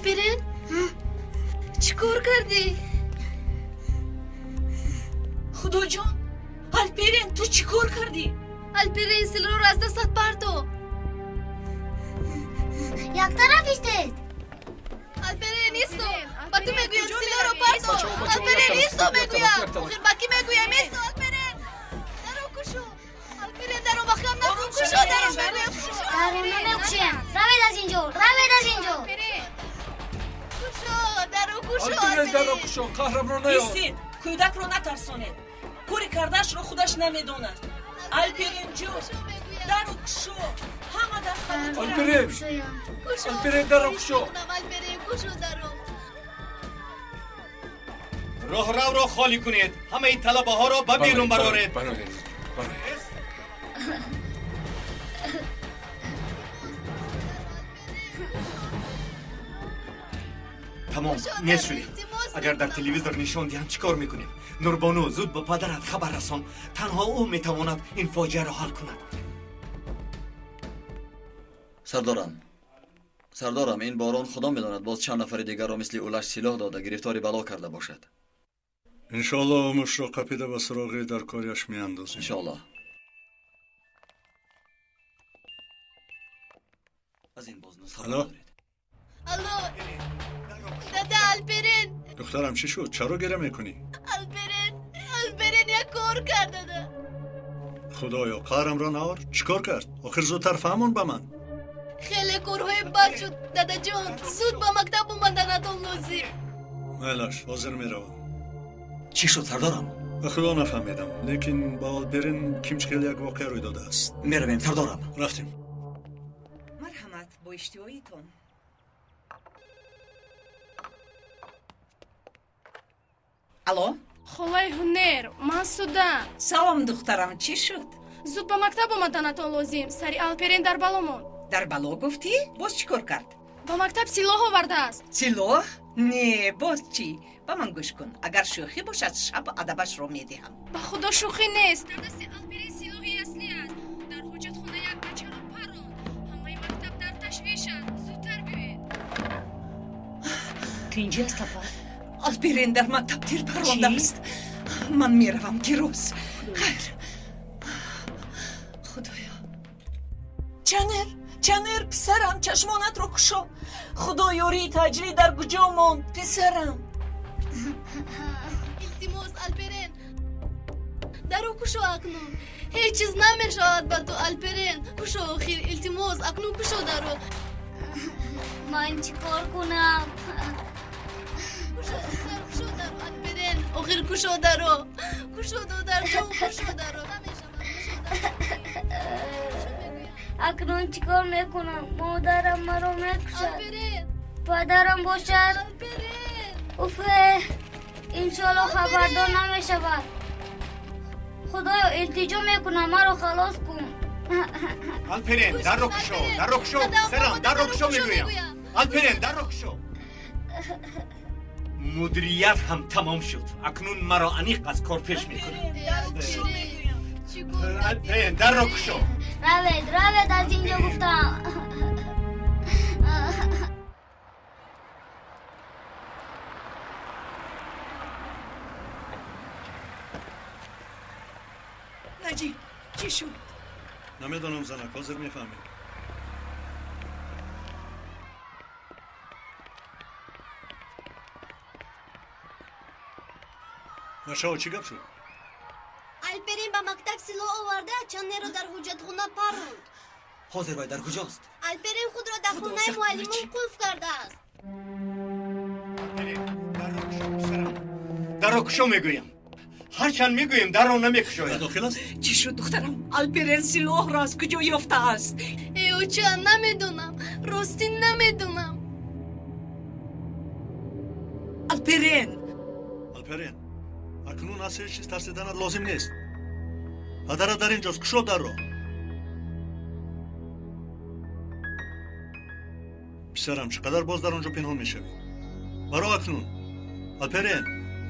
الپرین چیکار کردی؟ خدا جان الپرین تو چیکار کردی؟ الپرین سیلو رو از دستت پرتو. یک طرفیشته. الپرین ایستو. با تو میگویم سیلو رو پرتو. الپرین ایستو میگویم. آخر با کی میگویم ایستو الپرین. درو کشو. الپرین درو بخیام نکن کشو درو میگویم کشو. درو نمیکشیم. روید از اینجا. روید از اینجا. کشو درو کشو الپرین درو کشو قهرمان نیار. ایستید کودک رو نترسانید. کوری کردش رو خودش نمیدوند. الپرین جو درو کشو همه در خانه الپرین الپرین درو کشو. الپرین کشو درو. راه رو خالی کنید. همه این طلبه ها رو به بیرون برارید. تمام نیست شدیم. اگر در تلویزیون نشان دهند چیکار میکنیم؟ نوربانو زود به پدرت خبر رسان. تنها او میتواند این فاجعه را حل کند. سردارم این باران خدا میداند باز چند نفر دیگر را مثل اولش سلاح داده گرفتاری بلا کرده باشد. انشالله اومش را قپیده و سراغی در کاریش میاندازیم. انشالله. از این باز نصف دارید. الو دادا الپرین. دخترم چی شد؟ چرا گره میکنی؟ الپرین یک کار کرد دادا. خدایا قهرم را نهار. چیکار کرد؟ آخر زودتر فهمون به من. خیلی کارهای بد شد دادا جان. زود با مکتب اومدنتون لازم. مالش حاضر میروم. چی شد سردارم؟ به خدا نفهمیدم لیکن با الپرین کیمچکل یک واقع روی داده است. میرویم سردارم. رفتیم. مرحمت با اشتیاییتون. الو خالای هنر من سودا. سلام دخترم چی شد؟ زود با مکتب اومدنتون لازم. سری الپرین در بالامون. در بلا گفتی؟ باز چیکار کرد؟ با مکتب سلاح آورده است. سلاح؟ نه باز چی؟ با من گوش کن. اگر شوخی باشد شب ادبش رو میدهم. با خدا شوخی نیست. در دست الپرین سلاحی اصلی است. در حجت خونه یک بچه رو پرون. همه مکتب در تشویش است. زودتر بیایید. تو اینجا است پا؟ الپرین در مکتب تیر پرونده است. من میروم گیروز. خیر. خدایا. چنر پسرم چشمانت رو کشو. خدا یاری تجلی در کجا ماند پسرم. التماس الپرین درو کشو اکنون. هیچ چیز نمیشود با تو الپرین. کشو آخر التماس اکنون کشو درو. من چیکار کنم؟ کشو درو الپرین. آخر کشو درو. کشو دادر جو کشو درو. اکنون چیکار میکنم؟ مادرم مرا میکشد. الپرین پدرم باشد. الپرین اوفه انشالله خبردار نمیشود. خدایا التجا میکنم مرا خلاص کن. الپرین در رو کشو. در رو کشو. سرم در رو کشو میگویم. الپرین در رو کشو. مدیریت هم تمام شد. اکنون مرا انیق از کار پیش میکنه. الپرین در رو کشو. روید از اینجا گفتم. نجیب چی شد؟ نمیدونم زنک حاضر میفهمیم. مشاو چی گپ شد؟ الپرین به مکتب سلاح آورده چنه رو در حجت خونه پروند. حاضر باید در کجاست؟ الپرین خود را در خونه معلمون قلف کرده است. الپرین در رو کشو پسرم. در رو کشو میگویم. هرچند میگویم در رو نمیکشوید. داخل است؟ چی شد دخترم؟ الپرین سلاح را از کجا یافته است؟ ایو چند نمیدونم. راستی نمیدونم. الپرین اکنون از هیچ چیز ترسیدنت لازم نیست. پدرت در اینجاست. کشو در رو. پسرم چقدر باز در اونجا پنهان میشوی؟ برو اکنون. الپرین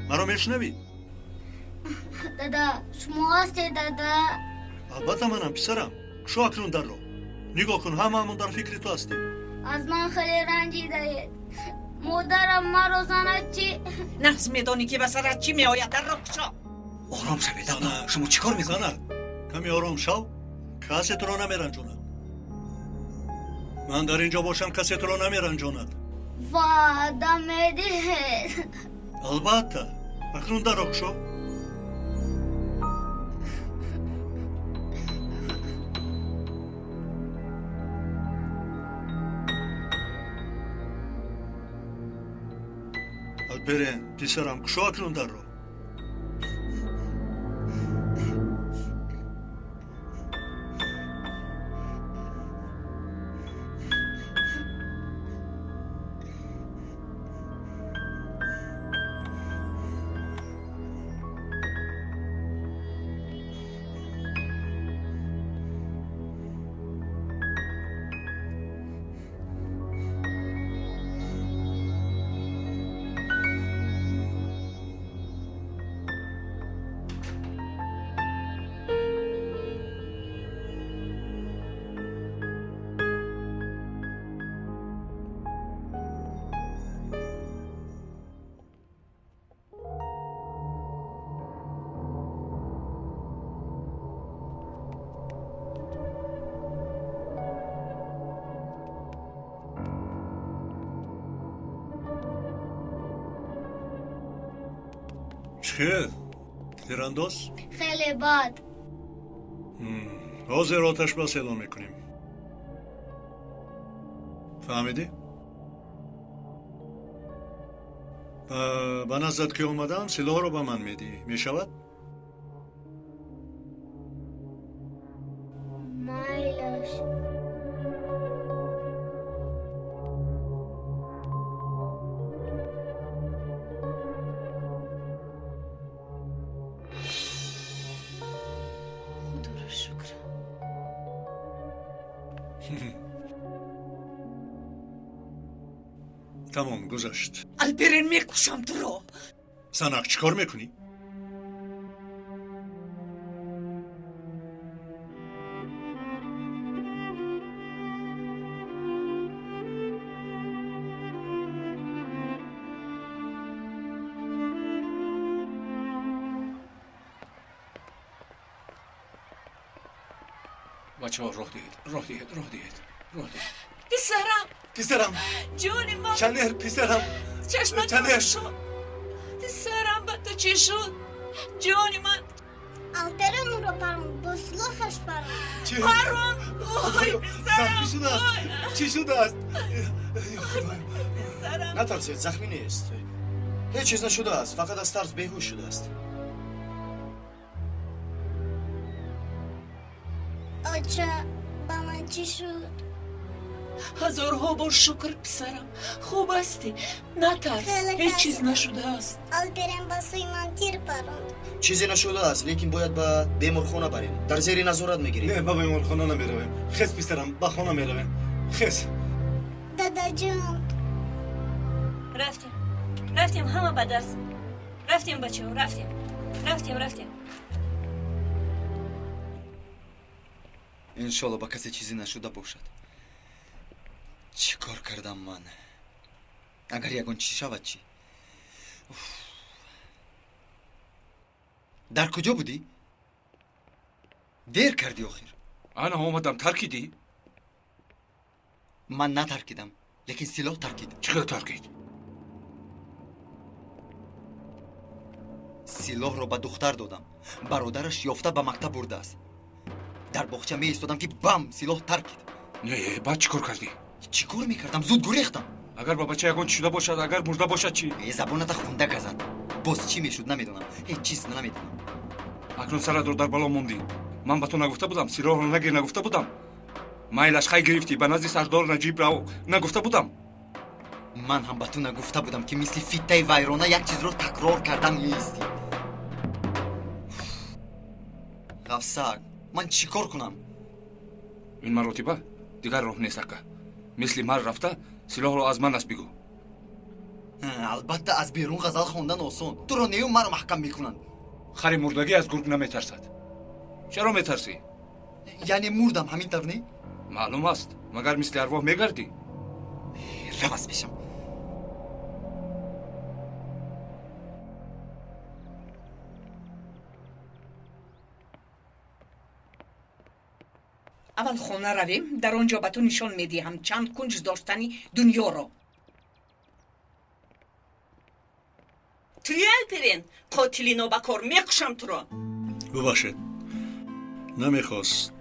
مرا میشنوی؟ دادا شما هستی دادا؟ البته منم پسرم. کشو اکنون در رو. نگاه کن همون در فکر تو هستیم. از من خیلی رنجیده اید. مادرم مرا زند چی؟ نحس میدانی که به سرت چی میآید در را کشا. آرام شوید ابا زنه. شما چیکار میکنید؟ زنه کمی آرام شو کسی تو رو نمیرنجاند من در اینجا باشم کسی تو رو نمیرنجاند وعده میدهید البته اکنون در رخ شو الپرین پسرم کشو اکنون در رو چه؟ تیرانداز؟ خیلی بد حاضر آتش بس اعلام میکنیم فهمیدی؟ به نزدت که اومدم سلاح رو به من میدی میشود؟ مایلش خدا را شکر. تمام گذشت الپرین میکشم تو را. سنک چیکار میکنی؟ بچه ها راه دهید پسرم پسرم جون من چنر پسرم چشمت چنر. روشن شد. پسرم به تو چی شد جون من؟ الپرین رو پرم با سلاحش پرم چی؟ پرون وای زخمی شده است وای. چی شده است؟ پسرم نترسید زخمی نیست هیچ چیز نشده است فقط از ترس بیهوش شده است آچه با من چی شد؟ هزارها بار شکر پسرم خوب هستی نترس خیلی هیچ چیز ترسیدم. نشده است الپرین با سوی من تیر پروند چیزی نشده است لیکن باید به بیمارخانه بریم در زیر نظارت نه میگیریم با بیمارخانه نمیرویم خیس پسرم به خانه میرویم خیس دادا جون رفتیم همه به درس رفتیم بچه ها رفتیم انشالله با کسی چیزی نشده باشد چی کار کردم من اگر یگان چی شود چی در کجا بودی؟ دیر کردی آخر انا آمدم ترکیدی؟ من نترکیدم لیکن سلاح ترکید چقدر ترکید؟ سلاح را به دختر دادم برادرش یافته به مکتب برده است در باغچه می ایستادم که بم سلاح ترکید نه بعد چی کار کردی؟ چی کار میکردم زود گریختم اگر با بچه یگان چی شده باشد اگر مرده باشد چی؟ زبانت خونده گزد باز چی میشد نمیدونم هیچ چیز نمیدونم اکنون سرت رو در بالا موندی من به تو نگفته بودم سلاح رو نگیر نگفته بودم مایلش خیلی گرفتی به نزد سردار نجیب رو نگفته بودم من هم به تو نگفته بودم که مثل فیته ویرانه یک چیز رو تکرار کردن نیستی غفصک من چی کار کنم؟ این مراتبه دیگر راه نیست اکا مثل مر رفته سلاح رو از من است بگو البته از بیرون غزل خوندن آسان تو رو نیو مرا محکم میکنند خری مردگی از گرگ نمیترسد چرا میترسی؟ یعنی مردم همین طور نی؟ معلوم است مگر مثل ارواح میگردی روز بشم اول خونه رویم در اونجا به تو نشان میدیم چند کنج داشتنی دنیا رو. توی الپرین قاتلی نوبکار میکشم تو رو. ببخشید نمیخواست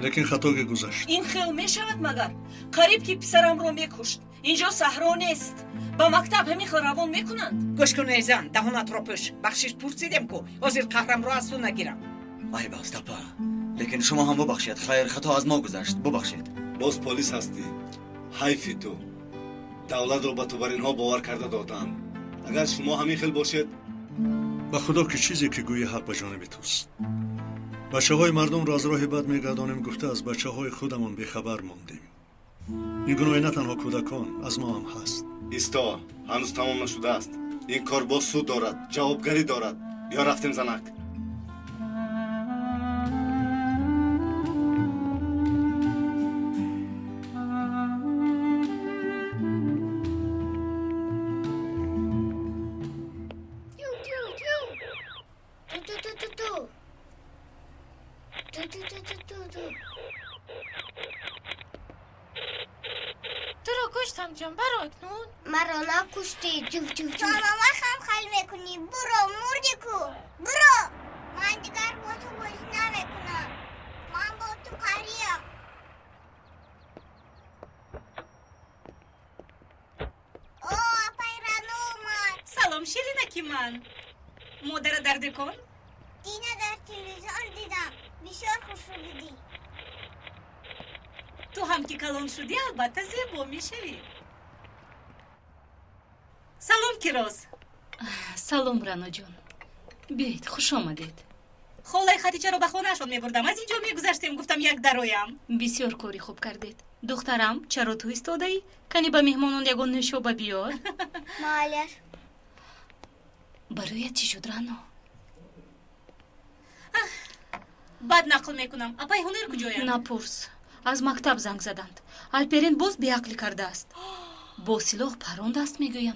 لیکن خطا گذشت. این خیلی میشود مگر قریب که پسرم رو میکشت. اینجا صحرا نیست. با مکتب همین روان میکنند. گوش کن ایزان دهانت رو پوش. بخشش پرسیدم که حاضر قهرم رو از تو نگیرم. ای باز تپا لیکن شما هم ببخشید خیر خطا از ما گذشت ببخشید. باز پلیس هستی حیفی تو دولت رو به تو بر اینها باور کرده دادند. اگر شما همین خیل باشید به خدا که چیزی که گویی حق به جانب توست. بچه های مردم را از راه بد میگردانیم گفته از بچه های خودمون بیخبر موندیم. این گناه نه تنها کودکان از ما هم هست. ایستا هنوز تمام نشده است. این کار باز سود دارد جوابگری دارد. یا رفتیم زنک. تو رو کشتم جان برو اکنون. مرا نکشتی جوف جوف جوف. ماما خم خیل میکنی برو مردی کو برو. من دیگر با تو بازی نمیکنم. من با تو قریم. اوه پیرانو اومد. سلام شیرینکی من. مادر درد کن. اینه در تلویزیون دیدم. بسیار خوش بودی. تو هم که کلان شدی البته زیبا میشوی. سلام کیروز. سلام رانا جون. بیایید خوش آمدید. خالای خدیجه رو به خونه‌شون میبردم. از اینجا میگذشتیم گفتم یک درایم. بسیار کاری خوب کردید. دخترم چرا تو ایستادی؟ کنی به مهمانان یگان نوشابه بیار. مالش. برایت چی شد رانا؟ بد نقل میکنم. اپای هنر کجایند؟ نپرس. از مکتب زنگ زدند. الپرین باز بیعقلی کرده است. با سلاح پرانده است میگویم.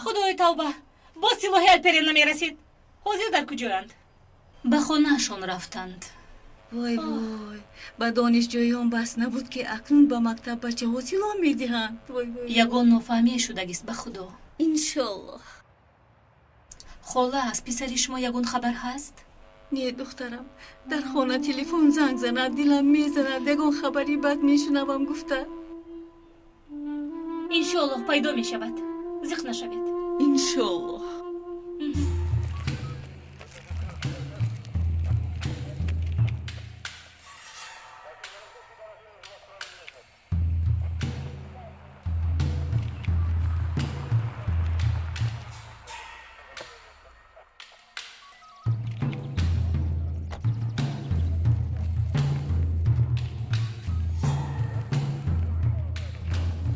خدای توبه. با سلاح الپرین نمیرسید. حاضر در کجایند؟ به خانه‌شان رفتند. وای وای به دانشجویان بس نبود که اکنون به مکتب بچه ها سلاح میدهند. یگان نافهمی شدگی است به خدا. انشالله. خاله از پسر شما یگان خبر هست؟ نه دخترم در خانه تلفن زنگ زند دلم میزند یگان خبری بد میشنوم گفته. انشالله پیدا میشود. زخم نشوید. انشالله.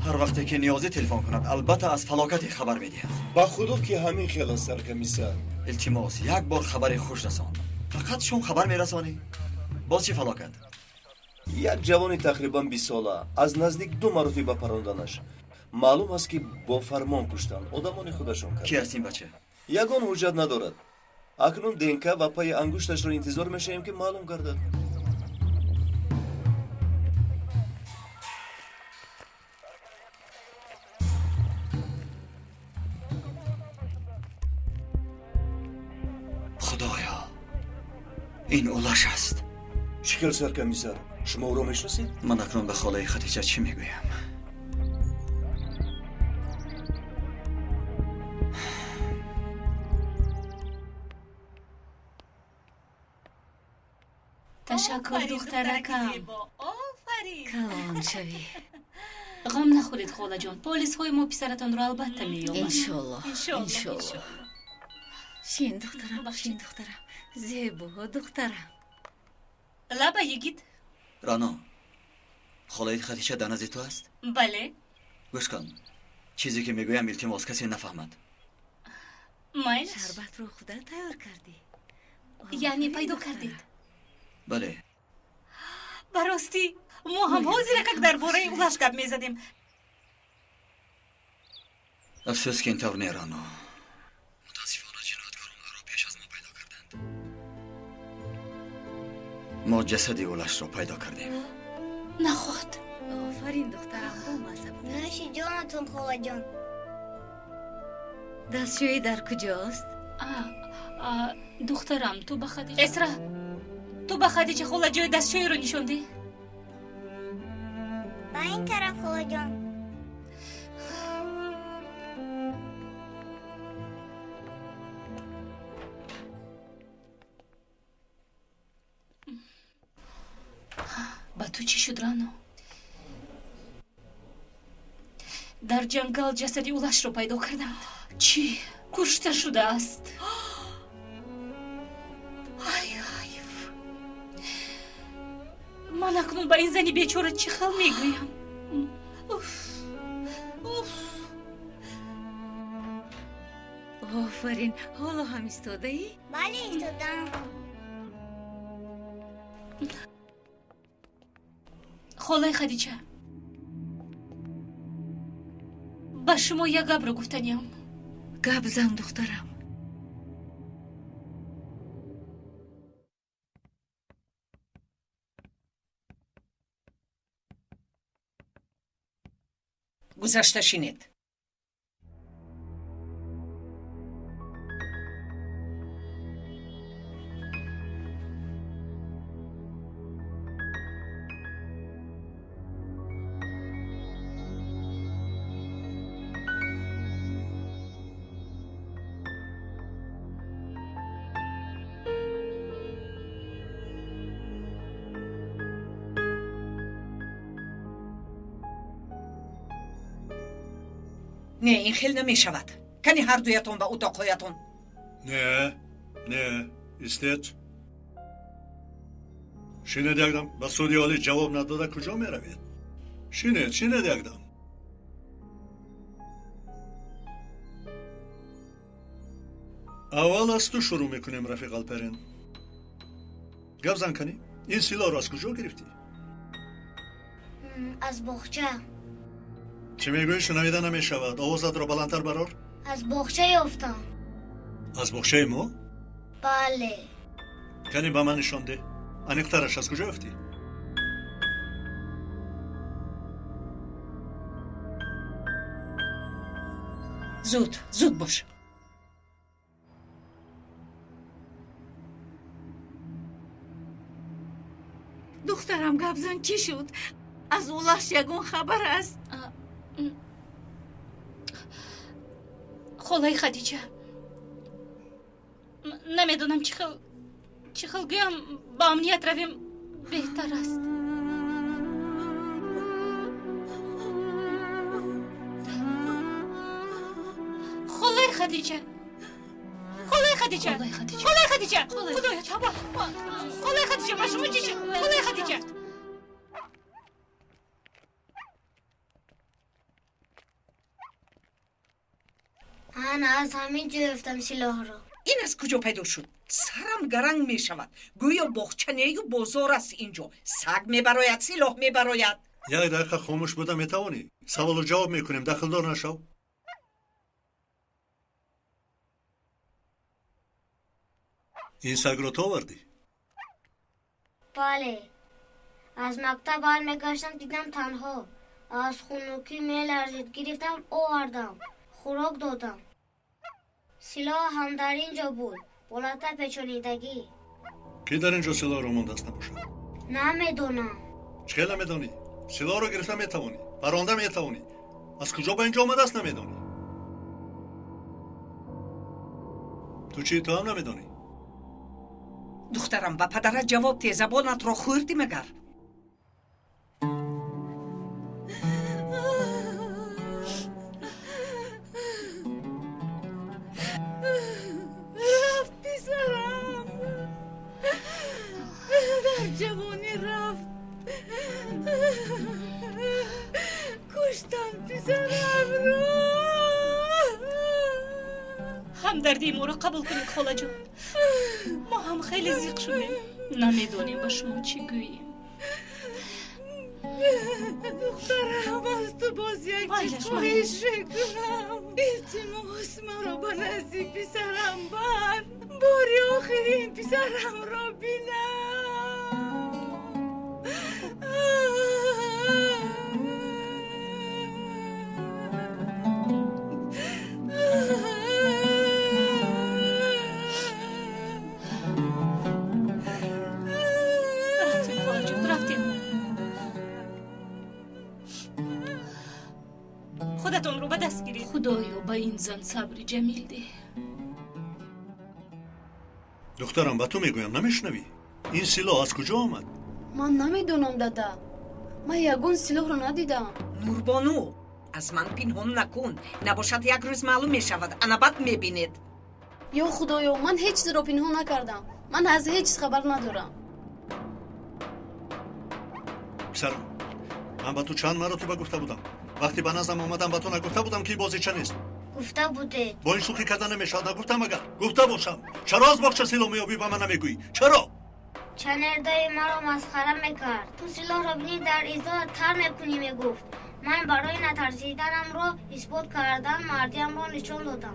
هر وقتی که نیازی تلفن کند البته از فلاکت خبر میدهد. با خدا که همین خیال است سرکمیسر. التماس یک بار خبر خوش رسان. فقط شون خبر میرسانی؟ باز چی فلاکت؟ یک جوان تقریبا 20 ساله از نزدیک 2 مرتبه پراندنش. معلوم است که با فرمان کشتن آدمان خودشون کرد. کی است این بچه؟ یگان حجت ندارد. اکنون دینکه و پای انگشتش را انتظار میشیم که معلوم گردد. خدایا این اولش است. چیکار سرکمیسر؟ شما او را میشناسید؟ من اکنون به خاله خدیجه چی میگویم؟ تشکر دخترکم. آفرین. کلام شوی. غم نخورید خاله جان. پلیس های ما پسرتان را البته مییابند. انشالله. انشالله. شین دخترم شین دخترم. زیبا دخترم. لبا یگید. رانا خاله خدیجه در نزد تو است؟ بله. گوش کن چیزی که میگویم التماس کسی نفهمد. مایل شربت رو خودت تیار کردی؟ یعنی پیدا کردید؟ بله. براستی ما هم حاضر که در باره اولش گپ میزدیم. افسوس که اینطور نه رانا. متاسفانه جنایتکاران را پیش از ما پیدا کردند. ما جسد اولش را پیدا کردیم. نخود. آفرین دخترم، با مزه بود. نوشی جانتون خواهد جان. دستشویی در کجاست؟ دخترم تو به خدیجه اسرا تو به خدیجه خاله جای دستشویی رو نشوندی؟ با این طرف خواهد جان. با تو چی شد رانو؟ در جنگل جسدی اولش رو پیدا کردند. چی؟ کشته شده است. من اکنون با این زنی بیچاره چی خل میگویم؟ آفرین، حالا هم ایستاده ای؟ بله ایستادم. خاله خدیجه با شما یک گپ رو گفتنیم. گپ زن دخترم. گذشته شینید. نه این خیلی نمی شود. کنی هر دویتون به اتاقهایتون. نه استید. شینید یکدم با سودیالی جواب نداده کجا می روید؟ شینید یکدم. اول از تو شروع میکنیم رفیق الپرین. گپ زن کنی؟ این سلاح رو از کجا گرفتی؟ از باغچه. چی میگویی؟ شنویده نمیشود. آوازت را بلندتر برار. از باغچه یافتم. از باغچه ما؟ بله. کنی با من نشان ده. انیقترش از کجا یافتی؟ زود باش. دخترم گپ زن چی شد؟ از اولش یگون خبر است. خاله خدیجه نمیدونم چی خل گویم با امنیت رویم بهتر است. خاله خدیجه خدایا تابا خاله خدیجه با شما چی شد؟ خاله خدیجه من از همین جا یافتم سلاح رو. این از کجا پیدا شد؟ سرم گرنگ می شود. گویا باغچه و بازار است اینجا. سگ می براید، سلاح می براید. یک دقیقه خاموش بوده میتوانی؟ سوال و جواب میکنیم، دخل دار نشو. این سگ رو تو آوردی؟ بله. از مکتب برمیگشتم دیدم تنها. از خنوکی میلرزید، گرفتم آوردم. خوراک دادم. سلاح هم در اینجا بود. بالاتر پیچانیدگی. کی در اینجا سلاح رو مونده است نباشد؟ نمیدونم. چه نمیدونی؟ سلاح رو گرفته میتوانی، برانده میتوانی. از کجا به اینجا آمده است نمیدونی؟ تو چی تو هم نمیدونی؟ دخترم با پدرت جواب ته، زبانت را خوردی مگر؟ رفت پسرم، در جوانی رفت. کشتن پسرم رو. همدردی ما رو قبول کنید خاله جان. ما هم خیلی زیق شدیم، نمیدونیم با شما چی گوییم. دخترم از تو باز یک چیز خواهش کنم. التماس مرا به نزدیک پسرم بر. باری آخرین پسرم را بینم. سیلاتون رو به دست گیرید. خدایا به این زن صبر جمیل ده. دخترم به تو میگویم نمیشنوی؟ این سلاح از کجا آمد؟ من نمیدونم دادا. من یگون سلاح رو ندیدم. نوربانو از من پنهان نکن، نباشد یک روز معلوم می شود انا بعد میبینید. یا خدایا من هیچ چیز رو پنهان نکردم. من از هیچ چیز خبر ندارم. پسرم من به تو چند مرتبه گفته بودم وقتی به نظرم آمدم به تو نگفته بودم که بازی چه نیست؟ گفته بوده. با این شوخی کردن نمیشد نگفتم اگر گفته باشم چرا از باغچه سلاح میابی به من نمیگویی؟ چرا؟ چنردای مرا مسخره میکرد. تو سلاح را بینی در ایزا تر میکنی میگفت. من برای نترسیدنم را اثبات کردن مردیم را نشان دادم.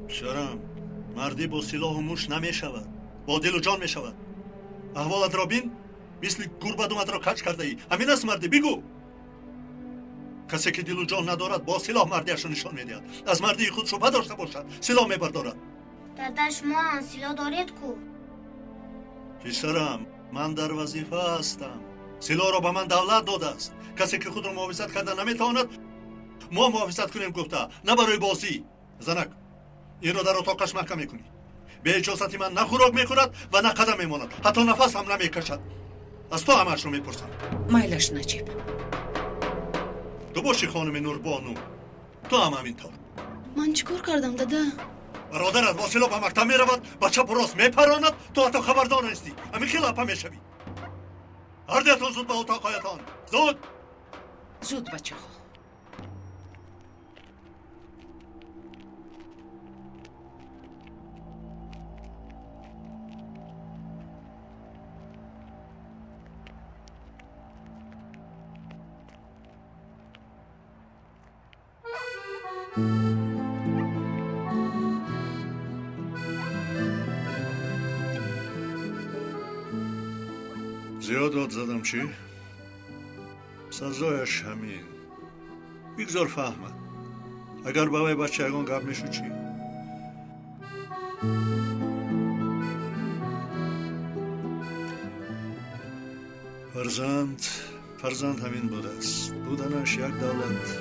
پسرم مردی با سلاح و موش نمیشود، با دل و جان میشود. احوالت را بین، مثل گربه را کج کرده ای. همین است مردی، بگو. کسی که دل و جان ندارد با سلاح مردیش نشان میدهد. از مردی خود شبهه داشته باشد سلاح میبردارد. دادا شما سلاح دارید کو؟ پسرم من در وظیفه هستم. سلاح را به من دولت داده است. کسی که خود را محافظت کرده نمیتواند ما محافظت کنیم گفته، نه برای بازی. زنک این را در اتاقش محکم میکنی. به اجازت من نه خوراک میکند و نه قدم میماند، حتی نفس هم نمیکشد. از تو همش رو میپرسم. مایلش نجیب. تو باشی خانم نوربانو، تو هم همینطور. من چیکار کردم دادا؟ برادرت با سلاح به مکتب میرود، با چپ و راست میپراند، تو حتی خبردار نیستی. همین که لپه میشوی. هر دیتان زود به اتاقایتان، زود. زود بچه ها. زیاد داد زدم چی؟ سزایش همین. بگذار فهمد. اگر بابای بچه اگان گپ میشو چی؟ فرزند همین بوده است. بودنش یک دولت،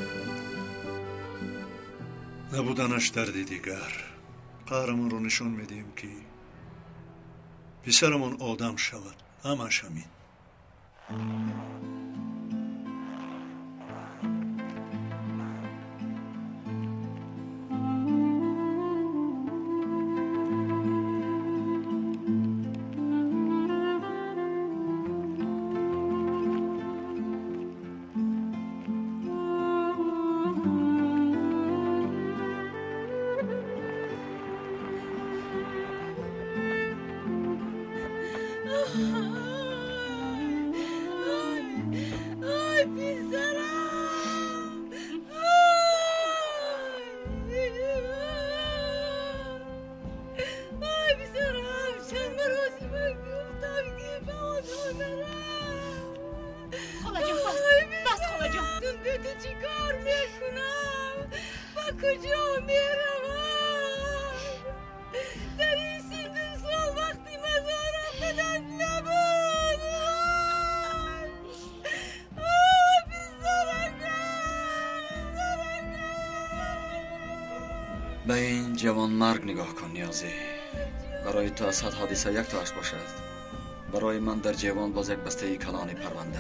نبودنش دردی دیگر. قهرمان رو نشون میدیم که پسرمون آدم شود. همش همین. به این جوان مرگ نگاه کن نیازی. برای تو از 100 حادثه یک تاش باشد، برای من در جوان باز یک بسته کلان پرونده.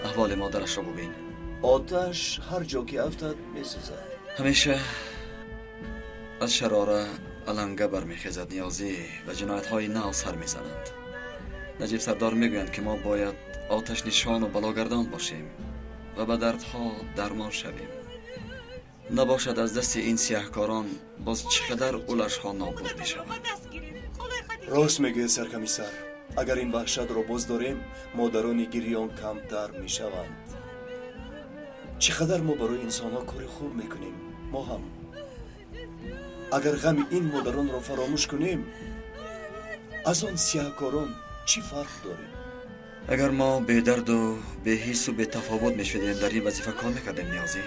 احوال مادرش را ببین. آتش هر جا که افتد میسوزد. همیشه از شراره علنگه برمیخیزد نیازی و جنایت های نو سر میزنند. نجیب سردار میگویند که ما باید آتش نشان و بلاگردان باشیم و به دردها درمان شویم. نباشد از دست این سیاهکاران باز چقدر اولش ها نابود می شود. راست میگه سرکمیسر. اگر این وحشت رو باز داریم مادران گریان کمتر می شوند. چقدر ما برای انسان ها کار خوب میکنیم. ما هم اگر غم این مادران رو فراموش کنیم از آن سیاهکاران چی فرق داریم؟ اگر ما به درد و به حس و به تفاوت می شدیم در این وظیفه کار میکردیم نیازی.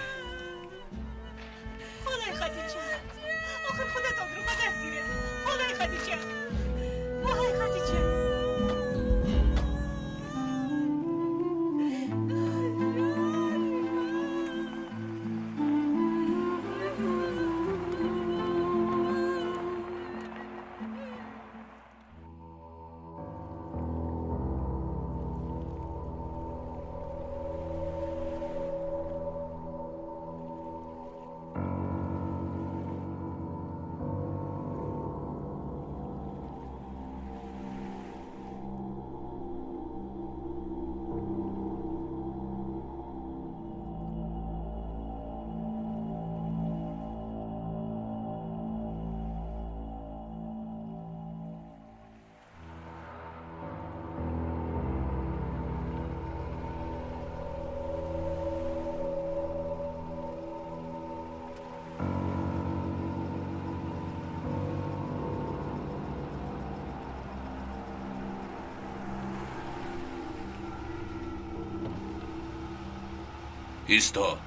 ایستا.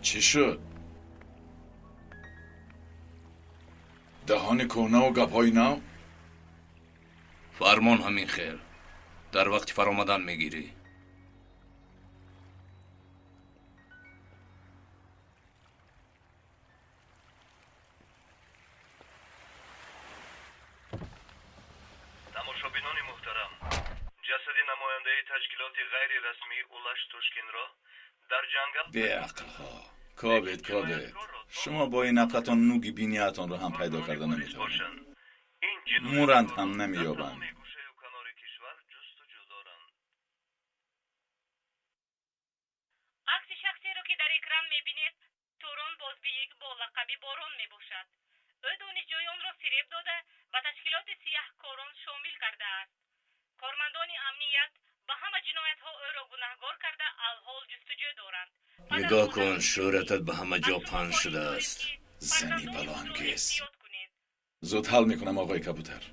چی شد؟ دهان کهنه و گپای نو؟ فرمان همین خیر. در وقت فرامدن میگیری. تماشابینان محترم، جسد نماینده تشکیلات غیر رسمی اولش توشکین را در جنگل بیعقلها. کابد شما با این عقلتان نوگی بینیتان را هم پیدا کرده نمیتوانید. مورند هم نمیابند. عکس شخصی رو که در اکران میبینید توران بازبیگ با لقب بارون میباشد. او دانشجویان را فریب داده و تشکیلات سیاهکاران شامل کرده است. کارمندان امنیت به همه جنایت ها او را گناهکار کرده الحال جستجو دارند. نگاه کن، شهرتت به همه جا پنج شده است. زنی بلاانگیز. زود حل میکنم آقای کبوتر.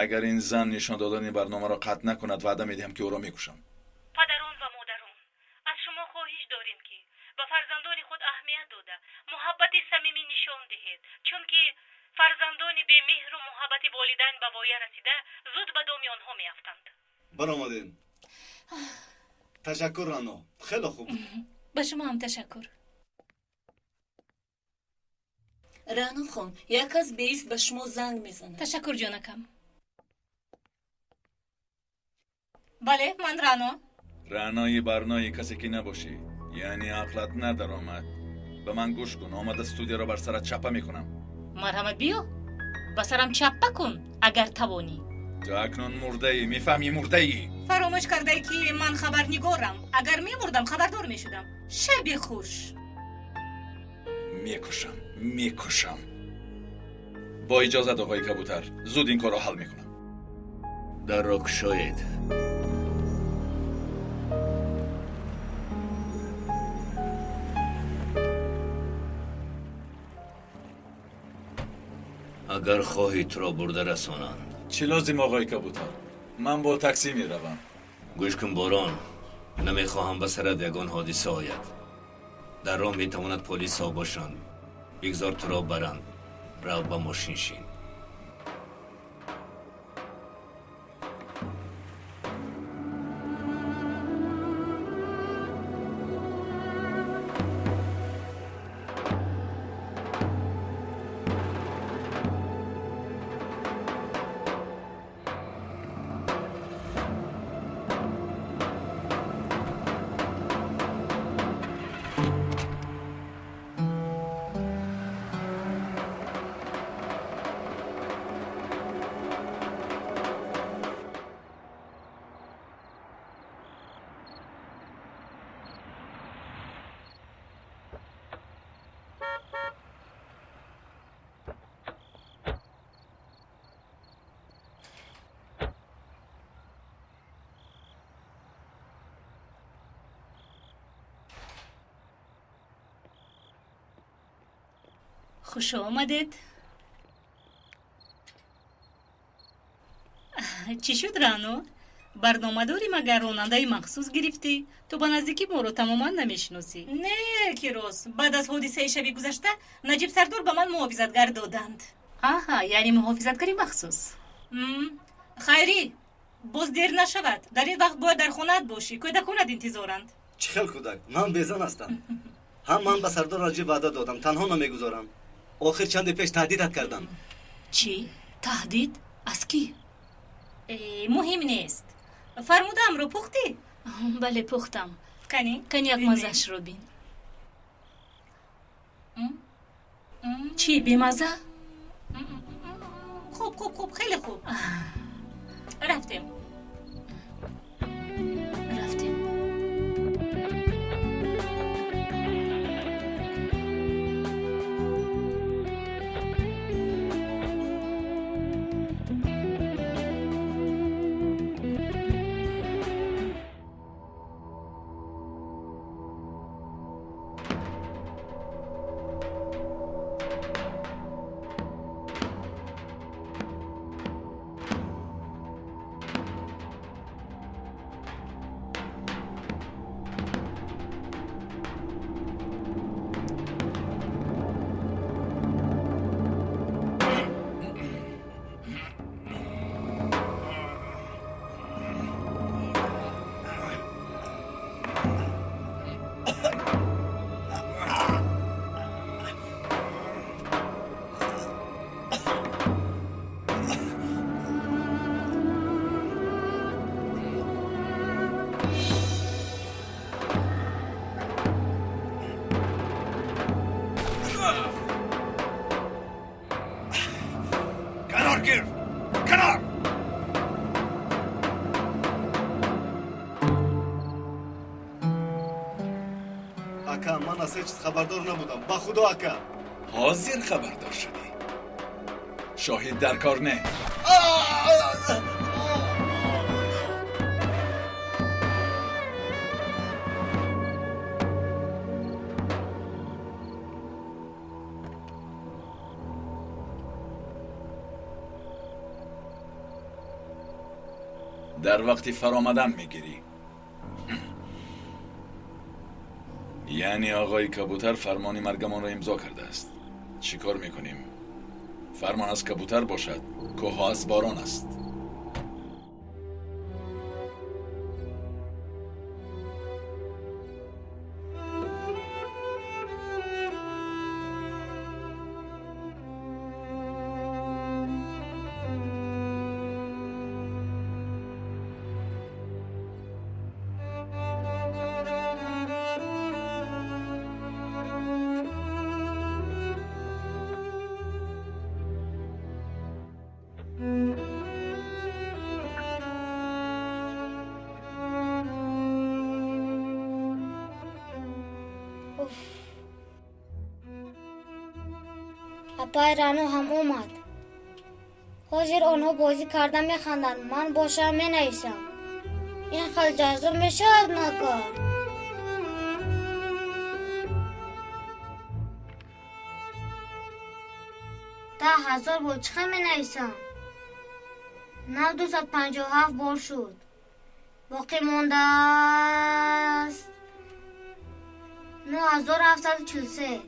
اگر این زن نشان دادن این برنامه را قطع نکند وعده میدهم که او را میکشم. پدران و مادران، از شما خواهش داریم که به فرزندان خود اهمیت داده محبت صمیمی نشان دهید، چون که فرزندان به مهر و محبت والدین به وایه رسیده زود به دام آنها میافتند. برآمدین. تشکر رانا، خیلی خوب. به شما هم تشکر. رانا خان، یک از بیست به شما زنگ میزنه. تشکر جانکم. بله، من رانا. رانای برنای کسی که نباشی، یعنی عقلت ندار آمد. به من گوش کن، آمد استودیو را بر سرت چپه میکنم. مرحمت بیا، بسرم چپه کن اگر توانی. تو اکنون مرده ای، میفهمی مرده ای. فراموش کرده ای که من خبرنگارم. اگر میمردم خبردار میشدم. شب خوش. میکشم. با اجازت آقای کبوتر، زود این کار را حل میکنم. در را گشایید. اگر خواهی تو را برده رسانند. چی لازم آقای کبوتر؟ من با تاکسی میروم. گوش کن باران، نمیخواهم به سرت یگان حادثه آید. در راه میتواند پلیس ها باشند. بگذار تو را برند. رو به ماشین شین. خوش آمدید. چی شد رانو؟ برنامه داری مگر راننده مخصوص گرفتی؟ تو به نزدیکی ما رو تماما نمیشناسی. نه کیروس، بعد از حادثه شبی گذشته نجیب سردار به من محافظتگر دادند. آها، یعنی محافظتگری مخصوص. خیری، باز دیر نشود. در این وقت باید در خونت باشی. کودکانت انتظارند. چه خیل کودک، من بیزن هستم. هم من به سردار راجی وعده دادم، تنها نمیگذارم. آخر چند پیش تهدیدت کردم. چی؟ تهدید؟ از کی؟ مهم نیست. فرمودم رو پختی؟ بله پختم. کنی یک مزهش رو بین. چی بیمزه؟ خوب خیلی خوب. رفتیم. گیر کنار. اکا من از هیچ خبردار نبودم. با خدا اکا. حاضر خبردار شدی. شاهد در کار نه. در وقتی فرامدن میگیری. یعنی آقای کبوتر فرمان مرگمان را امضا کرده است. چی کار میکنیم؟ فرمان از کبوتر باشد، کوه از باران است. اپای رانو هم اومد. حاضر آنها بازی کردن میخندن، من باشم مینویسم. این خیلی جذاب میشه از نکار. 10,000 بود چخه مینویسم. 9,257 بار شد. باقی مونده است 9,743.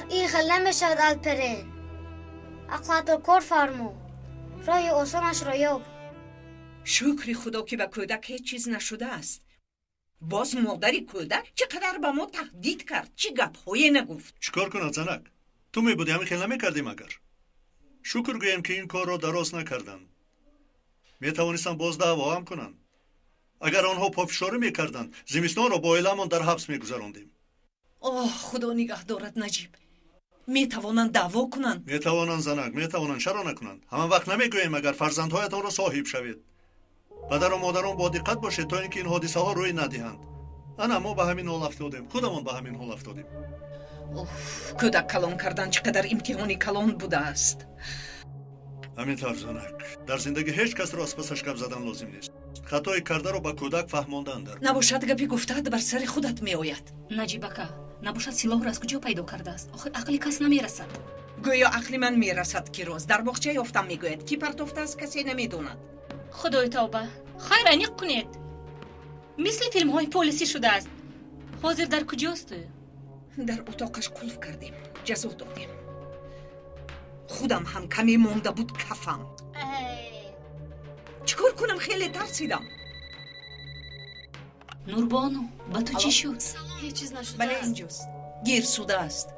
این خیلی نمیشد الپرین. اقلت و کار فرمو. رای آسانش را یاب. شکر خدا که به کودک هیچ چیز نشده است. باز مادری کودک چقدر به ما تهدید کرد. چی گپ‌هایی نگفت. چیکار کند زنک؟ تو میبودی همین خیلی نمیکردی مگر؟ شکر گویم که این کار را درست نکردند. میتوانستند باز دعوا هم کنند. اگر آنها پافشاری میکردند زمستان را با اعلمان در حبس میگذراندیم. خدا نگه دارد نجیب. میتوانند دعوا کنند. میتوانند زنک، میتوانند چرا نکنند. همان وقت نمیگوییم اگر فرزندهایتان را صاحب شوید. پدر و مادران با دقت باشید تا اینکه این حادثه ها روی ندهند. ما به همین حال افتادیم. خودمان به همین حال افتادیم. کودک کلان کردن چقدر امتحانی کلان بوده است. همین طور زنک. در زندگی هیچ کس را از پسش گپ زدن لازم نیست. خطای کرده را به کودک فهماندن در. نباشد گپی گفته‌ات بر سر خودت میآید. نجیب اکا، نباشد سلاح را از کجا پیدا کرده است؟ آخه عقل کس نمیرسد. گویا عقل من میرسد که روز در باغچه یافتم میگوید کی پرتافته است کسی نمیدوند. خدای توبه، خیر انیق کنید. مثل فیلم های پلیسی شده است. حاضر در کجاست؟ در اتاقش قلف کردیم، جزو دادیم. خودم هم کمی مونده بود کفم. چیکار کنم؟ خیلی ترسیدم. نوربانو، با تو چی شد؟ هیچ چیز نشده. بله اینجاست. گیر سوده است.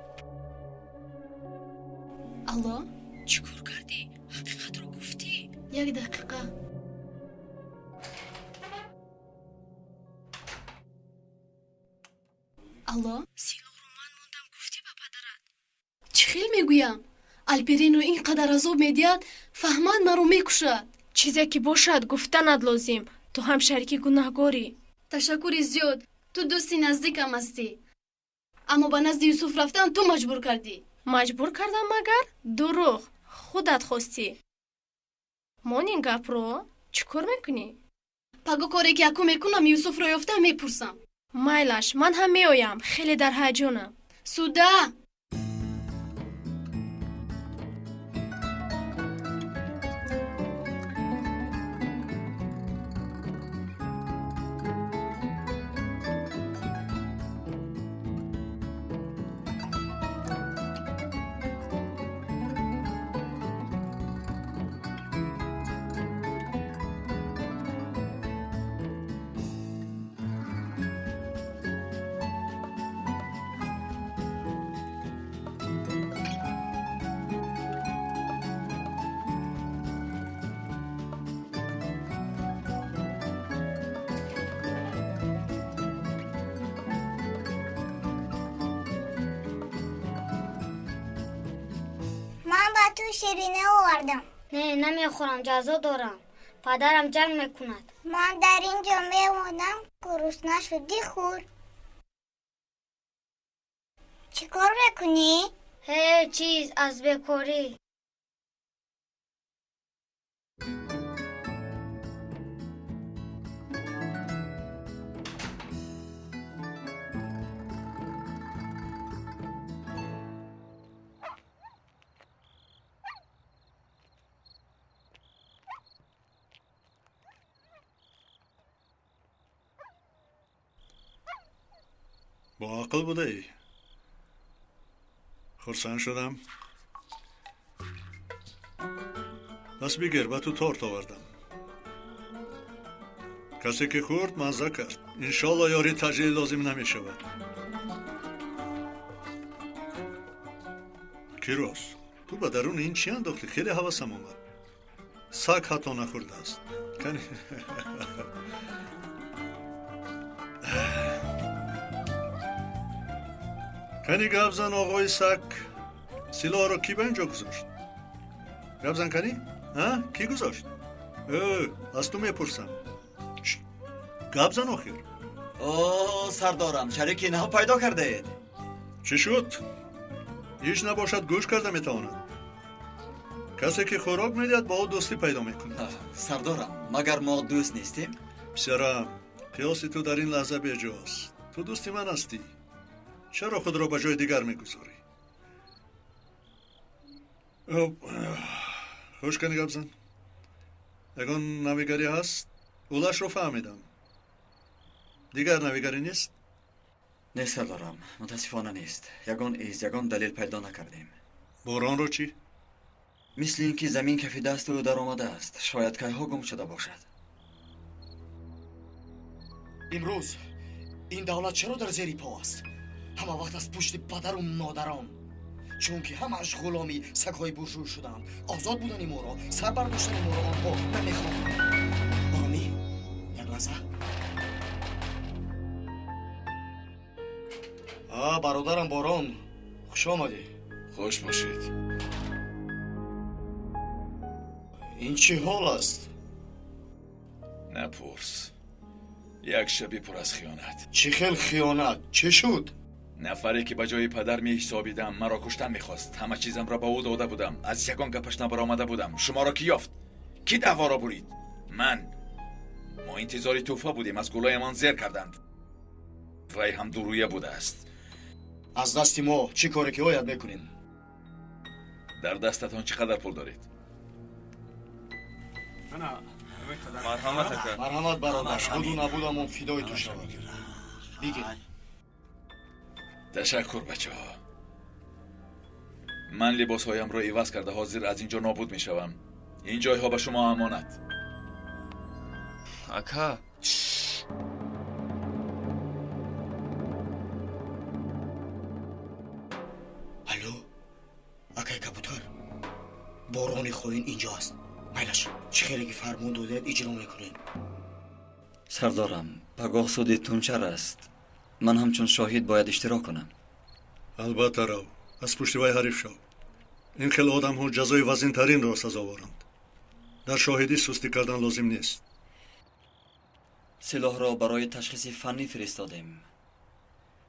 الله؟ چیکار کردی؟ حقیقت رو گفتی؟ 1 دقیقه. الله؟ سیلو رو من موندم گفتی به پدرت. چی خیل میگویم؟ الپرین رو اینقدر عذاب میدید فهمد مرا میکشد. چیزی که باشد گفتنت لازم. تو هم شریک گناهگاری. تشکر زیاد. تو دوستی نزدیکم هستی. اما به نزد یوسف رفتن تو مجبور کردی. مجبور کردم مگر؟ دروغ. خودت خواستی. من این گپ رو چیکار میکنی؟ پگو کاری که اکو میکنم یوسف رو یافتم میپرسم. مایلش من هم میایم. خیلی در هیجانم. سوده. من با تو شیرینه آوردم. نه نمیخورم، جزا دارم. پدرم جنگ میکند. من در اینجا میمونم، گرسنه شدی خور. چی کار میکنی؟ هیچ چیز، از بکاری. با عقل بوده ای. خرسان شدم. بس بگیر، با تو تارت آوردم. کسی که خورد مزه کرد. انشالله یاری تجلیل لازم نمی شود. کیروس، تو به درون این چی انداختی؟ خیلی حواسم آمد. سگ حتی نخورده است. کنی کنی گفزن آقای سگ سلاح را کی به اینجا گذاشت؟ گفزن کنی؟ ها؟ کی گذاشت؟ از تو میپرسم. گفزن آخر. اوه سردارم، شریک اینها پیدا کرده اید. چی شد؟ هیچ نباشد گوش کرده میتواند. کسی که خوراک میدهد با او دوستی پیدا میکند. سردارم، مگر ما دوست نیستیم؟ پسرم، قیاسی تو در این لحظه بیجاست. تو دوستی من هستی. چرا خود را به جای دیگر میگذاری؟ خوش کنی گبزن. اگان نویگری هست؟ اولش رو فهمیدم. دیگر نویگری نیست؟ نیست سردارم، متاسفانه نیست. یگان دلیل پیدا نکردیم. باران رو چی؟ مثل اینکه زمین کف دست او در آمده است. شاید کایها گم شده باشد. امروز این دولت چرا در زیر پا است؟ همه وقت از پشت پدر و مادران، چون که همش غلامی سگ‌های بورژوا شدند. آزاد بودن ما را، سر برداشتن ما را آنها نمیخواهند. آرامی، یک لحظه. برادرم باران، خوش آمدی. خوش باشید. این چه حال است؟ نپرس. یک شبی پر از خیانت. چه خیل خیانت؟ چه شد؟ نفری که به جای پدر می حسابیدم مرا کشتن میخواست. همه چیزم را به او داده بودم. از یگان گپش نبرآمده بودم. شما را کی یافت؟ کی دعوا را برید؟ من. ما انتظار توفه بودیم. از گلایمان زیر کردند. وی هم دورویه بوده است. از دست ما چی کاری که باید میکنین؟ در دستتان چقدر پول دارید؟ مرحمت برادر. بود و نبودم فدای تو شود. بگید. تشکر بچه ها. من لباس هایم را عوض کرده حاضر از اینجا نابود می شوم. این جای ها به شما امانت. اکا الو اکای کبوتر، باران خوین اینجا است. میلش چه خیلی که فرمون دادید اجرا میکنین. سردارم، پگاه سودی تونچر است. من همچون شاهد باید اشتراک کنم. البته رو از پشت وی حریف شو. این خیلی آدم ها جزای وزین ترین را سزاوارند. در شاهدی سستی کردن لازم نیست. سلاح را برای تشخیص فنی فرستادیم.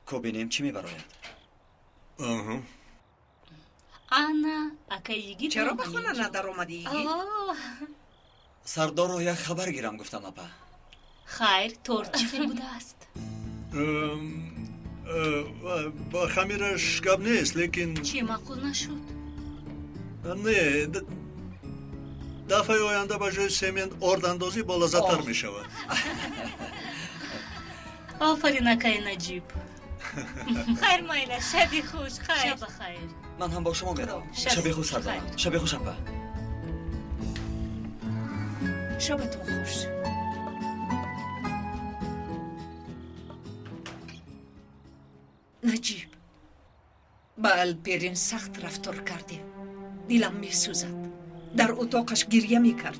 کو بینیم چی میبراید. انا اکایگی چرا به خونه ندار اومدی؟ سردار را یک خبر گیرم گفتم اپا. خیر، تورت چی خیلی بوده است؟ با خمیرش گب نیست لیکن چی معقول نشد؟ نه دفعه آینده به جای سمنت آرد اندازی بالازتر می شود. آفرین اکای نجیب. خیر مایلا، شبی خوش. خیر شب خیر. من هم با شما میرم. شب خوش سردارم. شب خوش اپا. شبتون خوش. نجیب، با الپرین سخت رفتار کردیم. دلم می سوزد. در اتاقش گریه می کرد.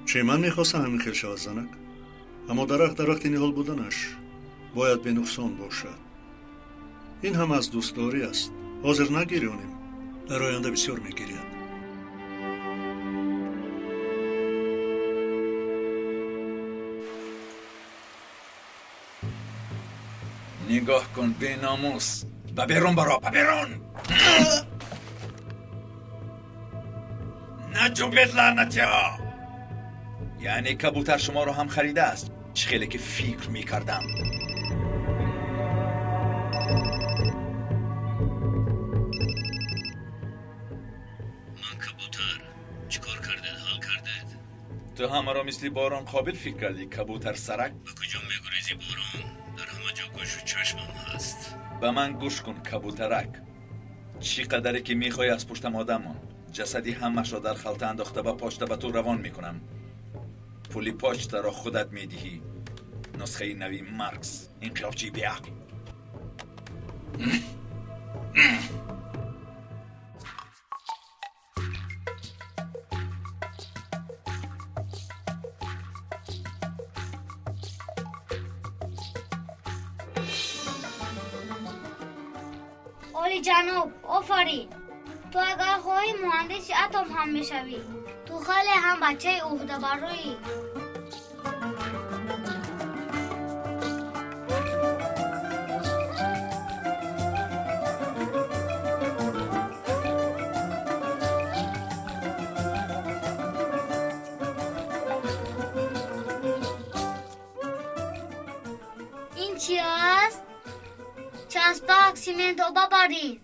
چه من میخواستم همین خیل شود زنک؟ اما درخت این حال بودنش باید به نقصان باشد. این هم از دوستداری است. حاضر نگیرونیم. در آینده بسیار میگیرید. نگاه کن به ناموس. با بیرون برو، با بیرون. نجوبید لعنتی ها. یعنی کبوتر شما رو هم خریده است. چه خیلی که فکر میکردم. من کبوتر چیکار کردید؟ حال کردید؟ تو همه را مثل باران قابل فکر کردی کبوتر سرک؟ به کجا میگریزی باران؟ در همه جا گوش و چشمم هست. به من گوش کن کبوترک. چی قدری که میخوای از پشتم آدمان، جسدی همش را در خلطه انداخته و پاشته به تو روان میکنم. پولی پاشته را خودت میدهی. نسخه نوی مارکس، انقلابچی بیعقل. اولی جناب آفرین. تو اگر خواهی مهندس اتم هم میشوی. تو خیلی هم بچه عهده برویی. این چی است؟ چسبک سیمنت و ببرین.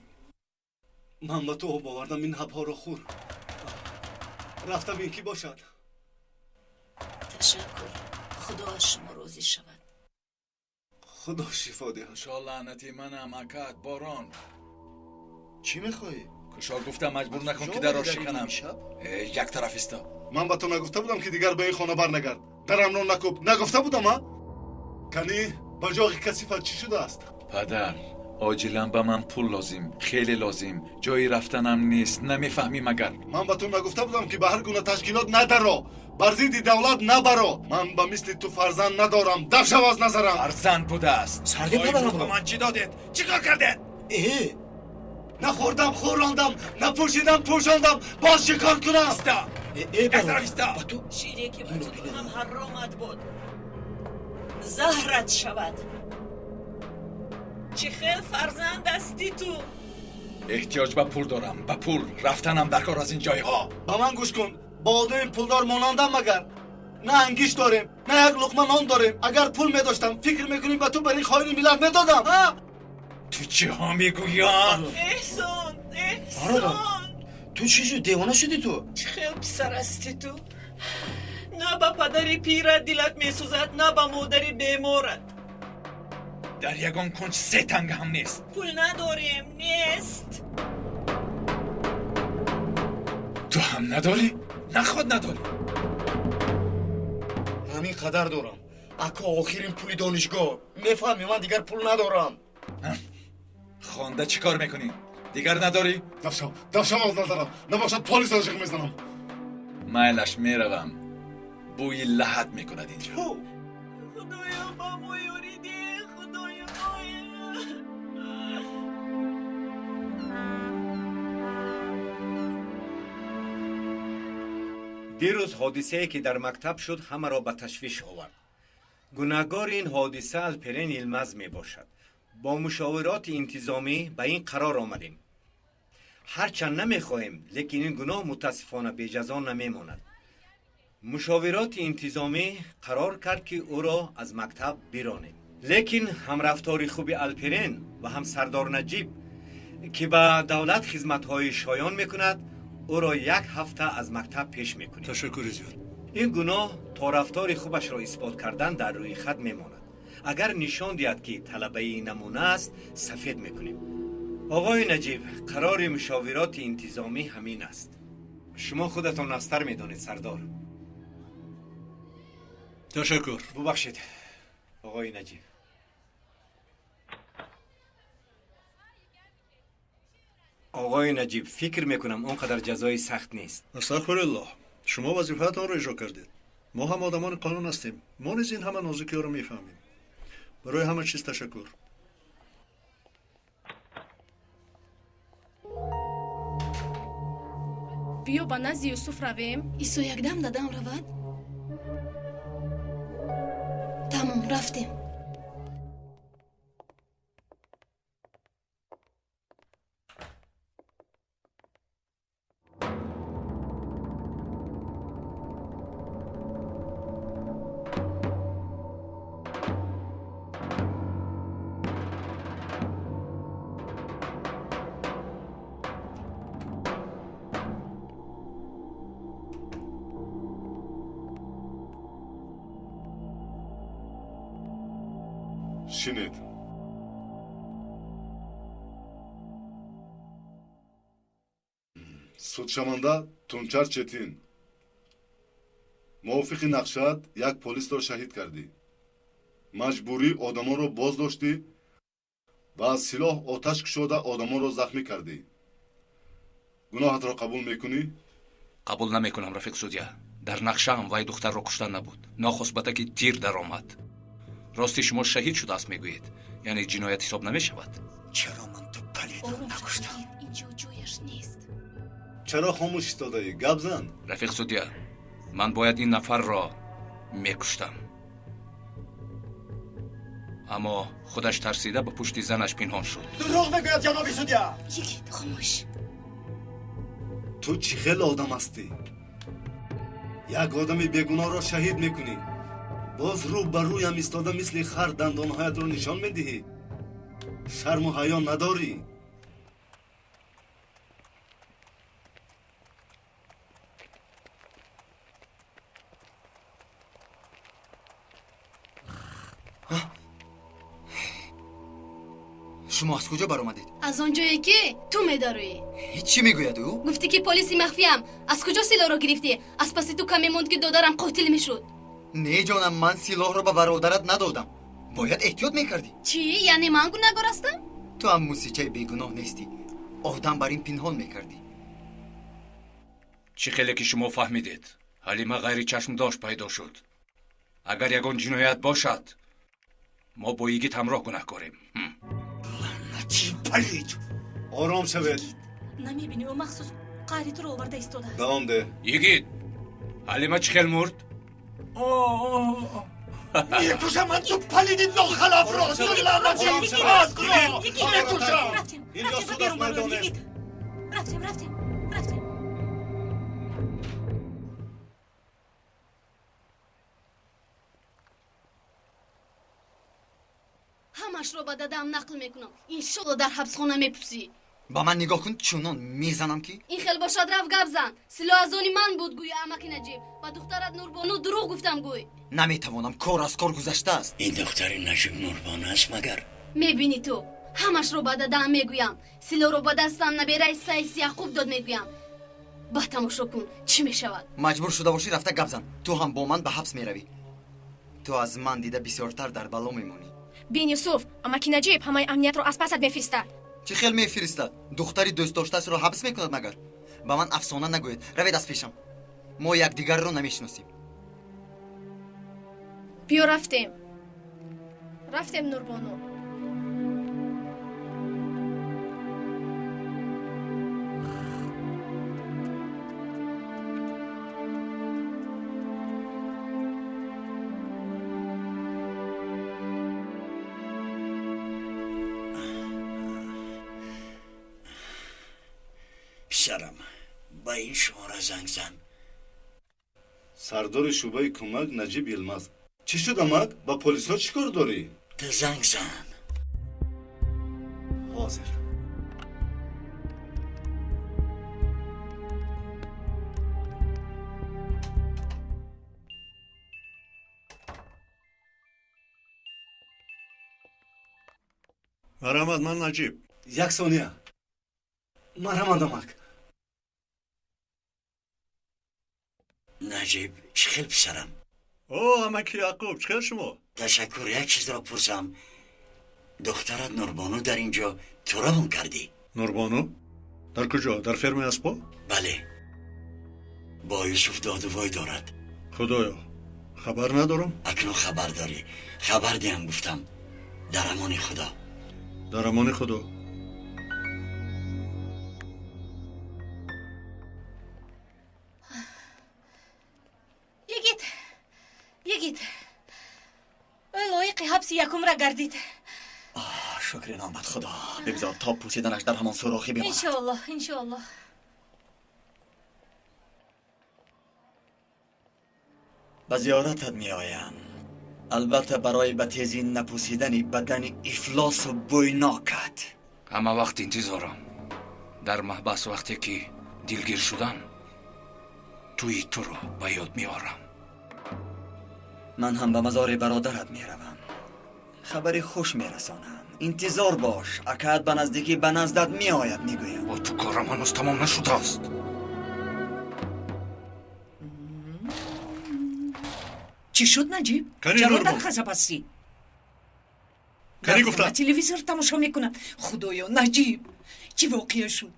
من به تو باوردم این حبها رو خور. رفتم این کی باشد. تشکر. خدا از شما روزی شود. خدا شفا ده. کشا لعنتی منم اکد باران. چی میخوایی؟ کشا گفتم مجبور نکن که در را شکنم. یک طرف استا. من به تو نگفته بودم که دیگر به این خانه برنگرد. درم رو نکوب. نگفته بودم ها؟ کنی با جاغی کثیفت چی شده است؟ پدر عاجلا به من پول لازم، خیلی لازم. جایی رفتنم نیست. نمیفهمی مگر؟ من به تو نگفته بودم که به هر گونه تشکیلات ندارو، بر ضد دولت نبرو. من به مثل تو فرزند ندارم. دفش از نظرم. فرزند بوده است. سردی پدرم به من چی دادید؟ چی کار کردید؟ نخوردم خوراندم، نپوشیدم پوشاندم، باز چه کار کنم؟ استا. یک طرف استا. شیری که به تو هم حرامت بود زهرت شود. چه خیل فرزند استی تو. احتیاج به پول دارم، به پول. رفتنم در کار از این جای ها. با من گوش کن. با آدم پولدار مانندم مگر؟ نه انگیش داریم، نه یک لقمه نان داریم. اگر پول میداشتم فکر میکنیم به تو برای خواهی میلاد میدادم ها؟ تو چه ها میگویم؟ احسان تو چی شد؟ دیوانه شدی تو؟ چه خیل پسر استی تو. نه با پدری پیرت دلت میسوزد، نه با مادری بیمارت. در یگان کنج 3 تنگ هم نیست. پول نداریم. نیست. تو هم نداری؟ نه خود نداری. همین قدر دارم. اکا آخرین پولی دانشگاه. میفهمی من دیگر پول ندارم. خونده چی کار میکنی؟ دیگر نداری؟ دفشم از نظرم. نباشد پلیس عاشق میزنم. میلش میروم. بوی لحد میکند اینجا. خدایا با ما یاریدی. خدایا دیروز حادثه‌ای که در مکتب شد همه را به تشویش آورد. گناهکار این حادثه الپرین یلمز می باشد. با مشاورات انتظامی به این قرار آمدیم. هرچند نمیخواهیم لیکن این گناه متاسفانه بی جزا نمیماند. مشاورات انتظامی قرار کرد که او را از مکتب بیرانیم. لیکن هم رفتار خوب الپرین و هم سردار نجیب که به دولت خدمت‌های شایان میکند او را 1 هفته از مکتب پیش میکنیم. تشکر زیاد. این گناه تا رفتار خوبش را اثبات کردن در روی خط میماند. اگر نشان دهد که طلبه نمونه است سفید میکنیم. آقای نجیب، قرار مشاورات انتظامی همین است. شما خودتان نستر میدانید سردار. تشکر. ببخشید آقای نجیب. آقای نجیب، فکر میکنم اونقدر جزای سخت نیست. استغفرالله. شما وظیفه‌تان را اجرا کردید. ما هم آدمان قانون هستیم. ما نیز این همه نازکی ها رو میفهمیم. برای همه چیز تشکر. биё ба назди юсуф равем. исо якдам дадам равад. тамом рафтем. шинед судшаванда Тунчар Четин мувофиқи нақшат як полисро шаҳид кардӣ, маҷбурӣ одамонро боздоштӣ ва аз силоҳ оташ кушода одамонро захмӣ кардӣ. гуноҳатро қабул мекунӣ? қабул намекунам рафиқ судя. дар нақшаам вай духтарро куштан набуд, нохост ба таки тир даромад. рости шумо шаҳид шудааст мегӯед, яъне ҷиноят ҳисоб намешавад. чаро ман ту палидро накуштам? инҷо ҷояш нест. чаро хомӯш истодаӣ? гап зан. рафиқ судя, ман бояд ин нафарро мекуштам, аммо худаш тарсида ба пушти занаш пинҳон шуд. дурӯғ мегӯяд ҷаноби судя. Йигит хомӯш. ту чӣ хел одам ҳастӣ? як одами бегуноҳро шаҳид мекунӣ, боз рӯ ба рӯям истода мисли хар дандонҳоятро нишон медиҳӣ? шарму ҳаё надорӣ? шумо аз куҷо баромадед? аз он ҷое ки ту медарӯӣ. ҳеҷ чӣ мегӯяд ӯ? гуфтӣ ки полиси махфиам. аз куҷо силоҳро гирифтӣ? аз паси ту каме монд ки додарам қотил мешуд. не ҷонам, ман силоҳро ба бародарат надодам. бояд эҳтиёт мекардӣ. чӣ? яъне ман гунаҳгор ҳастам? ту ҳам мусичаи бегуноҳ нестӣ. одам бар ин пинҳон мекардӣ. чӣ хеле ки шумо фаҳмидед, ҳалима ғайри чашмдош пайдо шуд. агар ягон ҷиноят бошад, мо бо йигит ҳамроҳ гунаҳкорем. ором шавед. намебинӣ ӯ махсус қаҳри туро оварда истодааст. давом де. йигит, ҳалима чӣ хел мурд? мекушамад ту палиди нохалафро. инҷо суд аст майдонест. рафтем. ҳамашро ба дадам нақл мекунам. иншолло дар ҳабсхона мепусӣ. ба ман нигоҳ кун, чунон мезанам ки. ин хел бошад рафт гап зан. силоҳ аз они ман буд гӯя амаки наҷиб. ба духтарат нурбону дурӯғ гуфтам гӯй. наметавонам, кор аз кор гузаштааст. ин духтари наҷиб нурбона аст магар? мебинӣ ту, ҳамашро ба дадам мегӯям. силоҳро ба дастам набераи Саис Яъқуб дод мегӯям. ба тамошо кун чӣ мешавад. маҷбур шуда бошӣ рафта гап зан. ту ҳам бо ман ба ҳабс меравӣ. ту аз ман дида бисёртар дар бало мемонӣ. бин юсуф, амаки наҷиб ҳамаи амниятро аз пасат мефиристад. чӣ хел мефиристад? духтари дӯстдоштаашро ҳабс мекунад магар? ба ман афсона нагӯед. равед аз пешам. мо якдигарро намешиносем. биё рафтем нурбону. писарам, ба ин шумора занг зан. сардори шӯъбаи кӯмак наҷиб йилмаз. чӣ шуд амак? ба полисҳо чӣ кор дорӣ? ты занг зан. ҳозир. марҳамат, ман наҷиб. як сония. марҳамат амак. наҷиб, чӣ хел писарам? о, амаки яъқуб, чӣ хел шумо? ташаккур, як чизро пурсам. духтарат нурбону дар ин ҷо туравон кардӣ? нурбону? дар куҷо? дар фермаи аспо? бале. бо юсуф додувой дорад. худоё, хабар надорам. акнун хабар дорӣ. хабар диҳам гуфтам. дар амони худо. дар амони худо. راستی یکم را گردید. شکر نامت خدا. بگذار تا پوسیدنش در همان سوراخی بماند. انشاءالله انشاءالله. به زیارتت می آیم. البته برای به تیزی نپوسیدن بدن افلاس و بویناکت. همه وقت انتظارم. در محبس وقتی که دلگیر شدم توی تو رو به یاد می آرم. من هم به مزار برادرت می روم. خبری خوش می رسانم. انتظار باش. اکد به نزدیکی به نزدت می آید می گویم. با تو کارم هنوز تمام نشده است. چی شد نجیب؟ کنی چرا نوربان؟ در خزه بستی؟ کنی گفتم تلویزیون تماشا میکنم. خدایا نجیب چی واقعه شد؟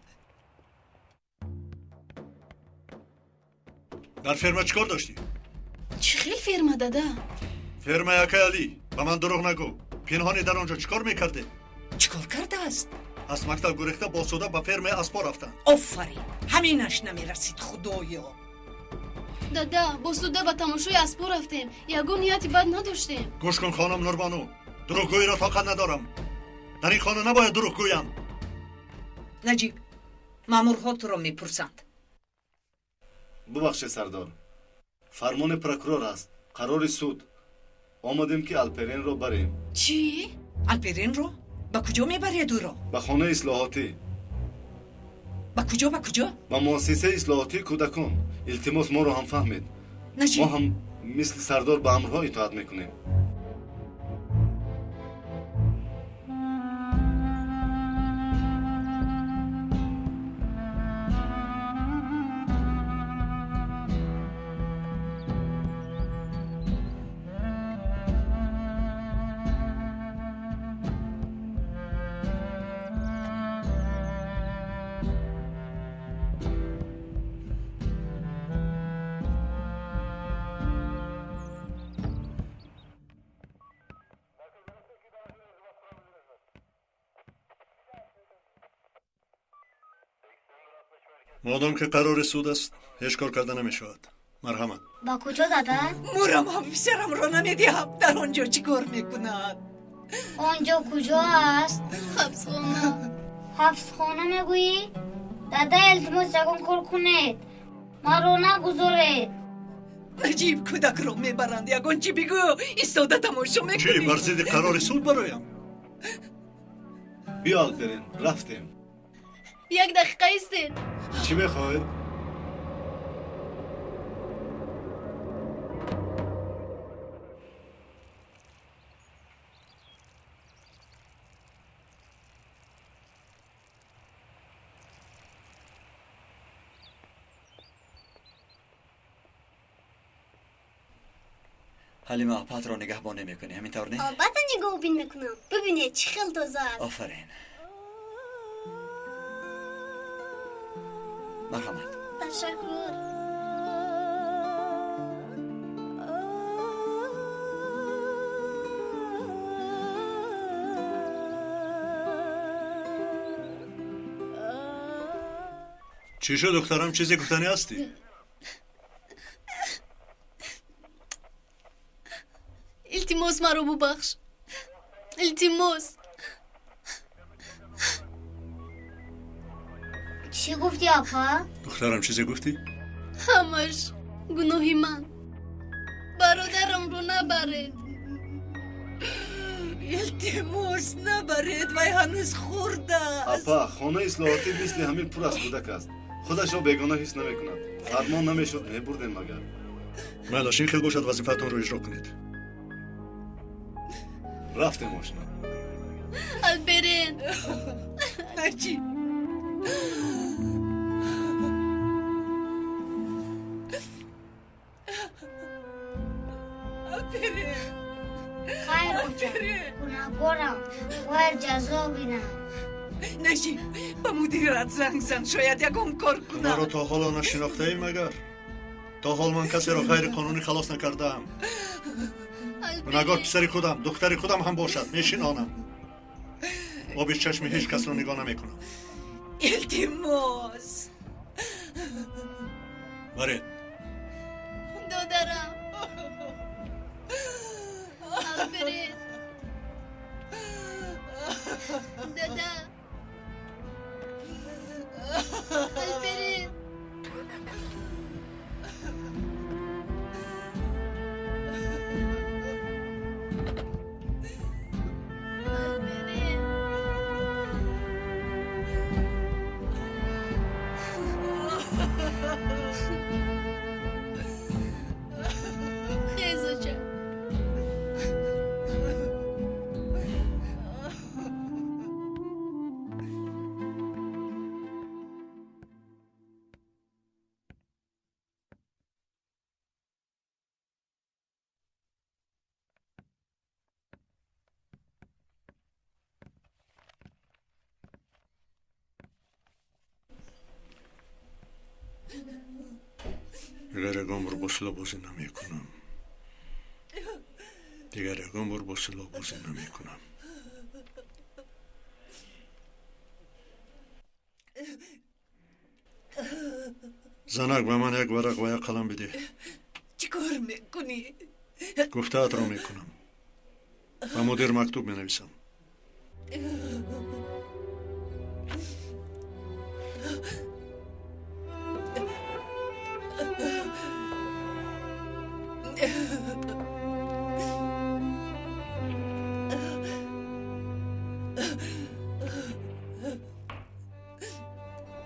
در فرما چیکار داشتی؟ چی خیلی فرما دادا؟ فرما یکی علی به من دروغ نگو. پنهانی در آنجا چیکار میکرده؟ چیکار کرده است؟ از مکتب گریخته با سودا به فرم اسپا رفتن. آفرین همینش نمیرسید خدایا. دادا با سودا به تماشای اسپو رفتیم. یگون نیتی بد نداشتیم. گوش کن خانم نوربانو. دروغگویی را طاقت ندارم. در این خانه نباید دروغ گویم. نجیب مامورها تو را میپرسند. ببخشید سردار. فرمان پروکورور است. قرار سود. آمدیم که الپرین رو بریم. چی؟ الپرین رو؟ به کجا میبرید او را؟ به خانه اصلاحاتی. به کجا به کجا؟ به مؤسسه اصلاحاتی کودکان. التماس ما رو هم فهمید. نجیب ما هم مثل سردار به امرها اطاعت میکنیم. مادام که قرار سود است هیچ کار کرده نمیشود. مرحمت. با کجا دادا؟ مورم افسرم را نمیدیم. در آنجا چی کار میکند؟ آنجا کجا است؟ حبس خانه. حبس خانه میگویی؟ دادا التماس یکم کار کنید. ما رو نگذارید. نجیب کودک را میبرند. یگان چی بگو؟ ایستاده تماشا میکنی. چی برزید قرار سود برایم؟ بیا الپرین رفتیم. یک دقیقه ایستید. چی میخوای؟ حلیمه اپت را نگهبانی میکنی همینطور نه؟ البته نگاه بین میکنم. ببینید چه خیلی تازه است. آفرین. مرحمت. تشکر. چی شد دخترم؟ چیزی گفتنی هستی؟ التماس مرا ببخش. التماس. چی گفتی آپا؟ دخترم چیزی گفتی؟ همش گناهی من. برادرم رو نبرید. التماس نبرید. وی هنوز خورده است. اپا خانه اصلاحاتی مثل همین پر از کودک است. خودش را بیگانه حس نمیکند. فرمان نمیشد میبردیم مگر. ملاشین خیلی باشد وظیفتون رو اجرا کنید. رفتیم آشنا. الپرین. نجیب الپرین. خیر بچه گناهگارم. باید جزا بینم. نجیب به مدیرت زنگ زن. شاید یکم کار ما رو کنم. تا حالا نشناخته ایم مگر؟ تا حال من کسی را غیر قانونی خلاص نکردم. گناهگار پسر خودم دختر خودم هم باشد میشنانم. با بیش چشم هیچ کس رو نگاه نمیکنم. التماس. برید. دادرم. الپرین. خیزوچه دیگر یگان بار با سلا بازی نمی کنم. دیگر یگان بار با سلا بازی نمی کنم. زنک به من یک ورق و یک قلم بده. چی کار میکنی؟ گفته‌ات را میکنم. و مدیر مکتوب می نویسم.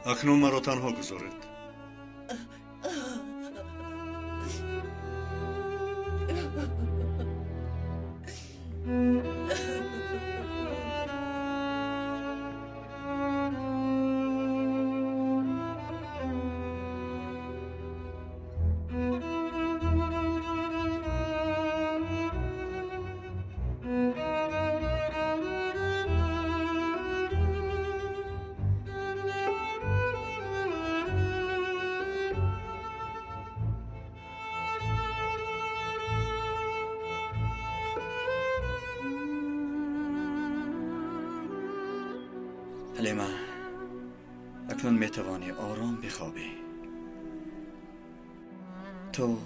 اکنون مرا تنها گذارید. حلیمه اکنون میتوانی آرام بخوابی. تو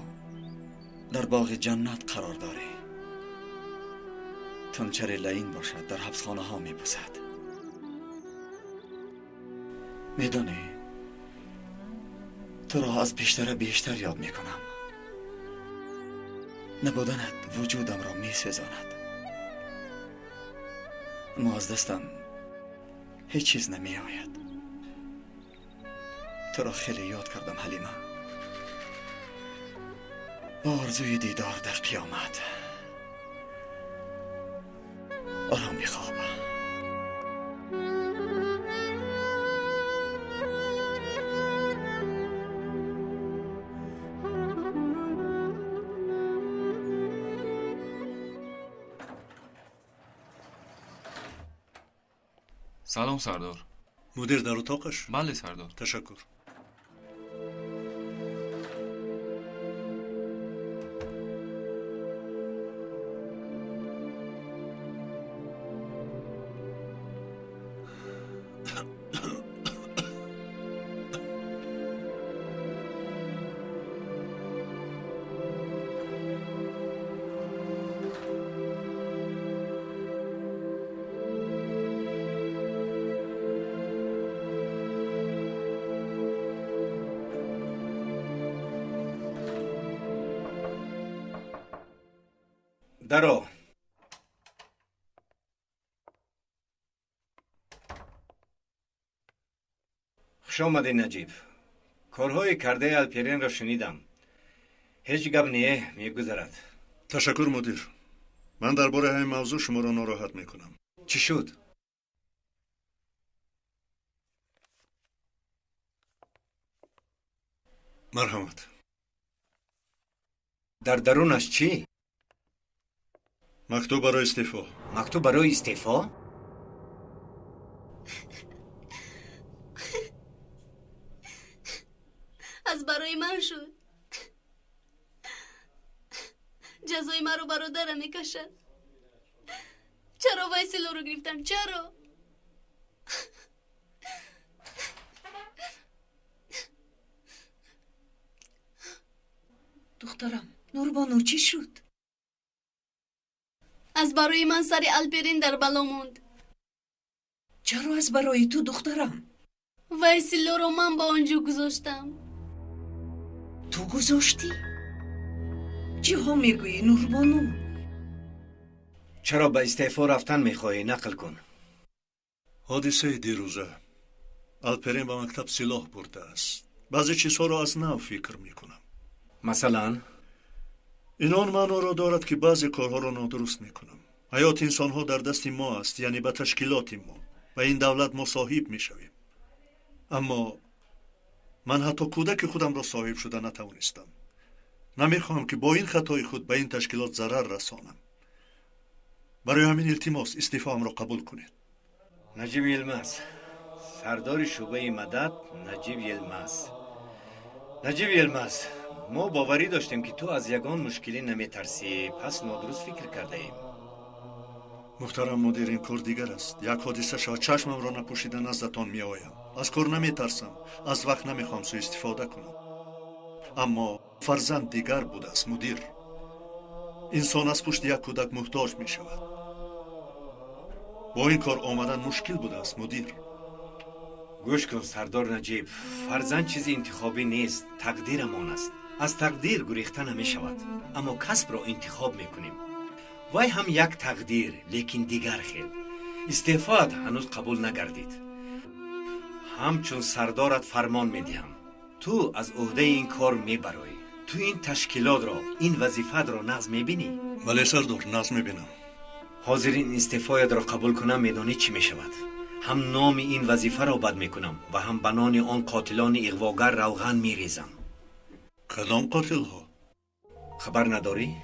در باغ جنت قرار داری. تنچر لعین باشد در حبسخانه ها میبوسد. میدانی تو را از پیشتر بیشتر یاد میکنم. نبودنت وجودم را میسوزاند. اما از دستم هیچ چیز نمی آید. تو را خیلی یاد کردم حلیمه. با آرزوی دیدار در قیامت. آرام بخواب. سلام سردار. مدیر در اتاقش؟ بله سردار. تشکر. درو. خوش آمدی نجیب. کارهای کرده الپرین را شنیدم. هیچ گپ نیه میگذرد. تشکر مدیر. من درباره همین موضوع شما را ناراحت میکنم. چی شد؟ مرحمت. در درونش چی؟ مکتوب برای استعفا. مکتوب برای استعفا؟ از برای من شد. جزای من رو برادرم میکشد. چرا ویسلو رو گرفتن؟ چرا؟ دخترم نوربانو چی شد؟ از برای من سر الپرین در بلا موند. چرا از برای تو دخترم؟ ویسلو رو من با آنجا گذاشتم. تو گذاشتی؟ چی ها میگویی نوربانو؟ چرا به استعفا رفتن میخواهی؟ نقل کن. حادثه دیروزه الپرین به مکتب سلاح برده است. بعضی چیزها را از نو فکر میکنم. مثلا این آن معنا را دارد که بعضی کارها را نادرست میکنم. حیات انسان ها در دست ما است، یعنی به تشکیلات ما و این دولت ما صاحب میشویم. اما من حتی کودک خودم را صاحب شده نتوانستم. نمیخواهم که با این خطای خود به این تشکیلات ضرر رسانم. برای همین التماس استعفاام را قبول کنید. نجیب یلمز، سردار شعبه مدد نجیب یلمز. نجیب یلمز، ما باوری داشتیم که تو از یگان مشکلی نمیترسی، پس نادرست فکر کرده ایم. محترم مدیر، این کار دیگر است. یک حادثه شاید چشمم را نپوشیده نزدتان می آیم. از کار نمیترسم، از وقت نمیخوام سوء استفاده کنم. اما فرزند دیگر بوده است مدیر. انسان از پشت یک کودک محتاج می شود. با این کار آمدن مشکل بوده است مدیر. گوش کن سردار نجیب، فرزند چیزی انتخابی نیست، تقدیرمان است. از تقدیر گریخته نمی شود، اما کسب را انتخاب می کنیم. وای هم یک تقدیر، لیکن دیگر خیل. استعفاءت هنوز قبول نگردید. همچون سردارت فرمان می دهم، تو از عهده این کار می برایی. تو این تشکیلات را، این وظیفت را نقض می بینی؟ بله سردار، نقض می بینم. حاضر این استعفایت را قبول کنم، میدانی چی می شود؟ هم نام این وظیفه را بد می کنم و هم بنان آن قاتلان اغواگر روغن می ریزم. کدام قاتل ها؟ خبر نداری؟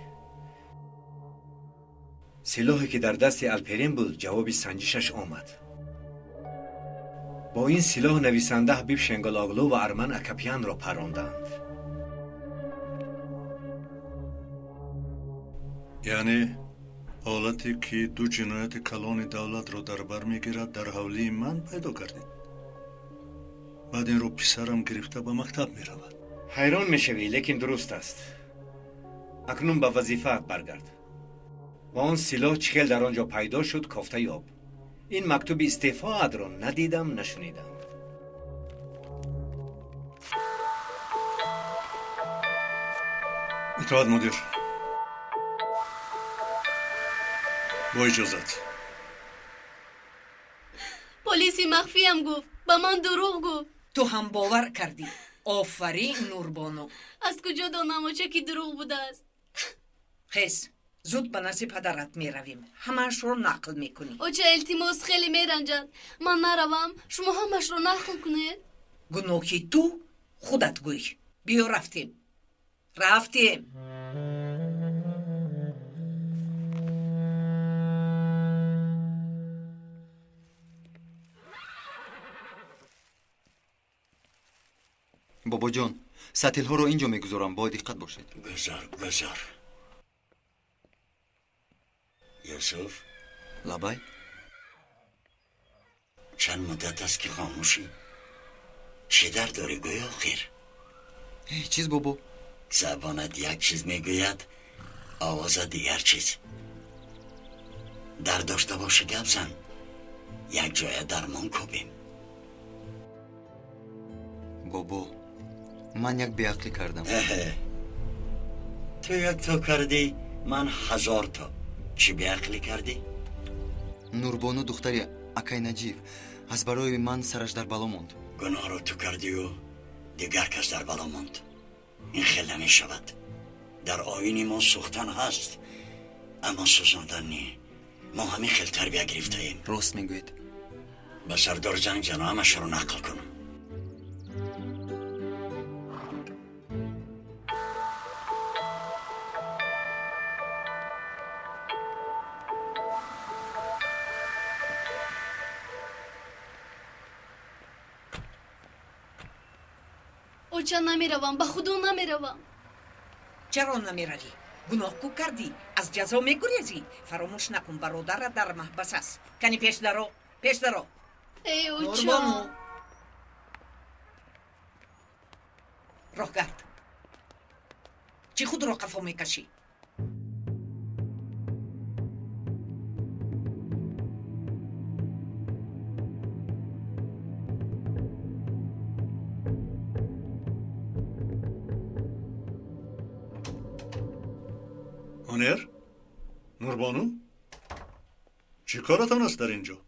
سلاحی که در دست الپرین بود جواب سنجشش آمد. با این سلاح نویسنده حبیب شنگالاغلو و ارمن اکپیان را پراندند. یعنی حالتی که دو جنایت کلان دولت را در بر میگیرد در حولی من پیدا کردید. بعد این رو پسرم گرفته به مکتب میرود. حیران میشوی، لیکن درست است. اکنون به وظیفت برگرد. با آن سلاح چخیل در آنجا پیدا شد، کافته یاب. این مکتوب استعفاءت را ندیدم نشنیدم. اطاعت مدیر. با اجازت. پلیسی مخفی هم گفت، به من دروغ گفت. تو هم باور کردی. آفرین نوربانو. از کجا دانم آچه که دروغ بوده است؟ خیز زود به نزد پدرت می رویم. همش رو نقل می کنی. آچه التماس خیلی می رنجد. من نروم، شما همش رو نقل کنید. گناهی تو خودت گوی. بیا رفتیم. بابا جان، سطل ها رو اینجا میگذارم، با دقت باشید. گذار یوسف. لبای چند مدت است که خاموشی؟ چه در داری گوی آخر؟ هیچ چیز بابا. زبانت یک چیز میگوید، آواز دیگر چیز. در داشته باشه گپ زن، یک جای درمان کوبیم. بابا من یک بیعقلی کردم. تو یک تا کردی، من 1000 تا. چی بیعقلی کردی؟ نوربانو دختری اکای نجیب از برای من سرش در بالا ماند. گناه رو تو کردی و دیگر کس در بالا ماند. این خیلی نمی شود. در آیین ما سوختن هست، اما سوزاندن نی. ما همین خیلی تربیه گرفته ایم. راست میگوید. به سردار زنگ زن و همش رو نقل کن. اوچه نمیروم، به خدا نمیروم. چرا نمیروی؟ گناه کو کردی؟ از جزا میگریزی؟ فراموش نکن برادرت در محبس است. کنی پیش درو. ای اوچه. نوربانو راه گرد. چی خود را قفا میکشی؟ هنر؟ نوربانو؟ چی کارتان است در اینجا؟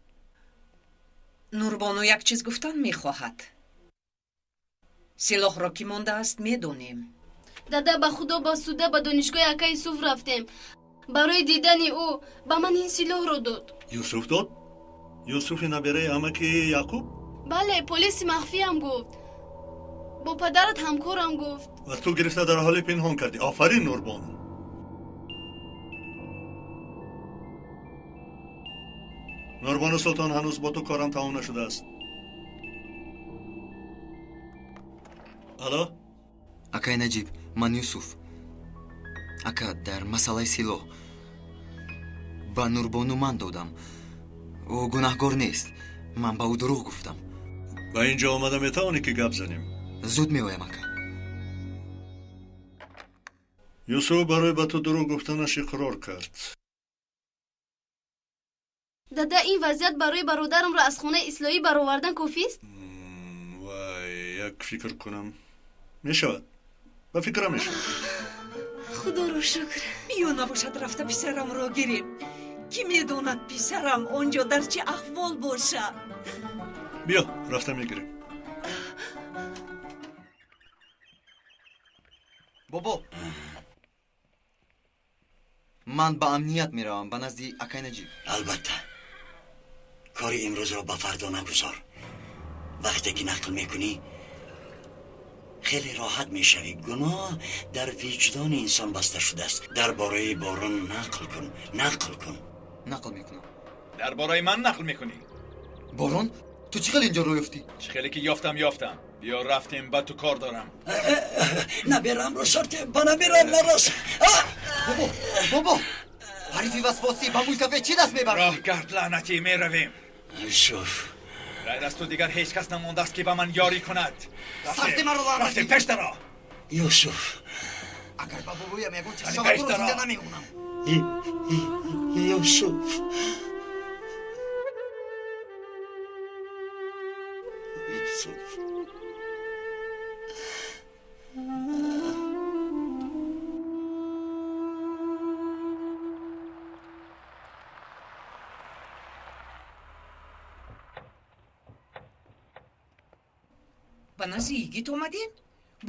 نوربانو یک چیز گفتن میخواهد. سلاح را که مانده است میدونیم. دادا به خدا با سوده به دانشگاه اکای یوسف رفتیم. برای دیدن او به من این سلاح رو داد. یوسف داد؟ یوسف نبره امکی یعقوب؟ بله، پلیس مخفی هم گفت. با پدرت همکارم گفت. و تو گرفته در حال پنهان کردی. آفرین نوربانو. نوربانو سلطان، هنوز با تو کارم تمام نشده است. الو؟ акай наҷиб, ман юсуф. ака, дар масъалаи силоҳ ба нурбону ман додам. ӯ гунаҳгор нест. ман ба ӯ дурӯғ гуфтам. ба ин ҷо омада метавонӣ ки гап занем? зуд меоям, ака. юсуф барои ба ту дурӯғ гуфтанаш иқрор кард. дада, ин вазъият барои бародарамро аз хонаи ислоҳӣ баровардан кофист? вай, як фикр кунам. мешавад. ба фикрам мешавад. худоро шукр. биё набошад рафта писарамро гирем. ки медонад писарам онҷо дар чӣ аҳвол бошад. биё, рафта мегирем. бобо, ман ба амният меравам, ба назди акай наҷиб. албатта. кори имрӯзро ба фардо нагузор. вақте ки нақл мекунӣ خیلی راحت میشوی. گناه در وجدان انسان بسته شده است. درباره باران نقل کن. نقل میکنم. درباره من نقل میکنی؟ باران؟ تو چی خیلی اینجا رو یافتی؟ چی خیلی که یافتم. بیا رفتیم، با تو کار دارم. نبیرم رو سرته، با نبیرم نراس. بابا حریفی وسواسی با موسفه چی دست میبرد؟ راه گرد لعنتی میرویم. یوسف، غیر از تو دیگر هیچ کس نمونده است که با من یاری کند. رفتیم پیش درا. یوسف، اگر با بابویم یکون چه شما تو رو زنده نمیمونم. یوسف، ба назди йигит омадем?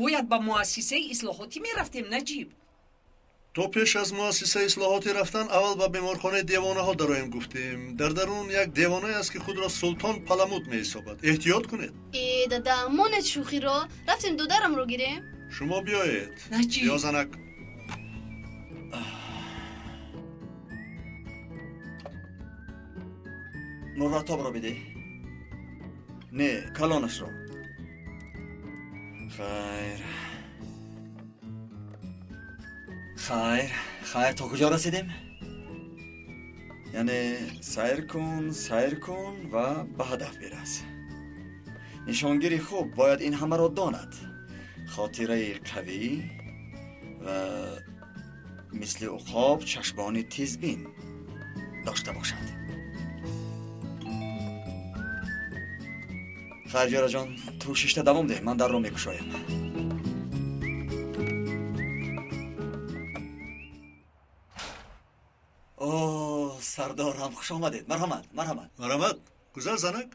бояд ба муассисаи ислоҳотӣ мерафтем, наҷиб. то пеш аз муассисаи ислоҳотӣ рафтан аввал ба беморхонаи девонаҳо дароем гуфтем. дар дарун як девонае аст ки худро султон паламуд меҳисобад. эҳтиёт кунед. дада, монед шӯхиро. рафтем додарамро гирем. шумо биёед. наҷиб, ё занак. нурратобро бидӣ. не, калонашро. خیر تا کجا رسیدیم؟ یعنی سیر کن و به هدف برس. نشانگیری خوب باید این همه را داند. خاطره قوی و مثل عقاب چشمان تیزبین داشته باشد. خیر جارا جان، تو شیشته دوام ده، من در رو میکشایم. اوه سردارم، خوش آمدید. مرحمت. گذر زنک.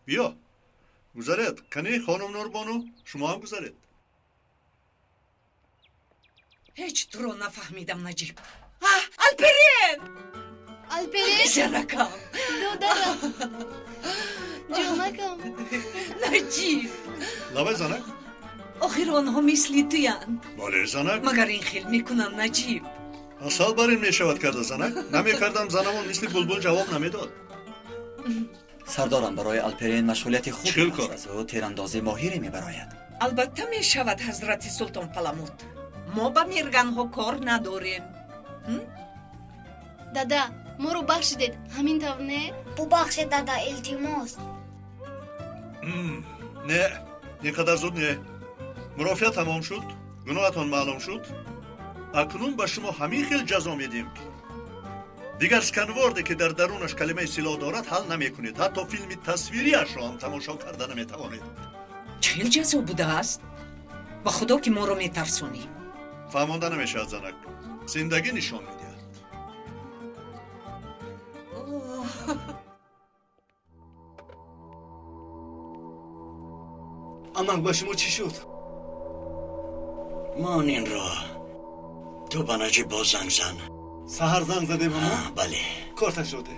بیا گذرید. کنی خانم نوربانو، شما هم گذرید. هیچ تو رو نفهمیدم، نجیب. الپرین زنکم، دادرم، جامکم. نجیب لبه زنک. آخر آنها مثلی تویند. بله زنک. مگر این خیل میکنن، نجیب. اصل بر این میشود کرده زنک. نمیکردم زنمون مثل بلبل جواب نمیداد. سردارم، برای الپرین مشغولیت خوب چیکار؟ است. او تیراندازی ماهری میبراید. البته میشود حضرت سلطان پلمود. ما با میرگن ها کار نداریم. دادا، ما رو بخشیدید. همین طور نه؟ ببخشید دادا، التماس. نه، اینقدر زود نه. مرافعه تمام شد. گناهتان معلوم شد. اکنون به شما همین خیل جزا میدیم. دیگر اسکنوارده که در درونش کلمه سلاح دارد حل نمی کنید. حتی فیلم تصویریش را هم تماشا کرده نمی توانید. چه جزا بوده است؟ با خدا که ما رو میترسونی. فهمانده نمیشد زنک. زندگی نشان میدهد. اما با شما چی شد؟ مان این را تو به نجیب باز زنگ زن. سهر زنگ زده به ما؟ بله. کارتش شده.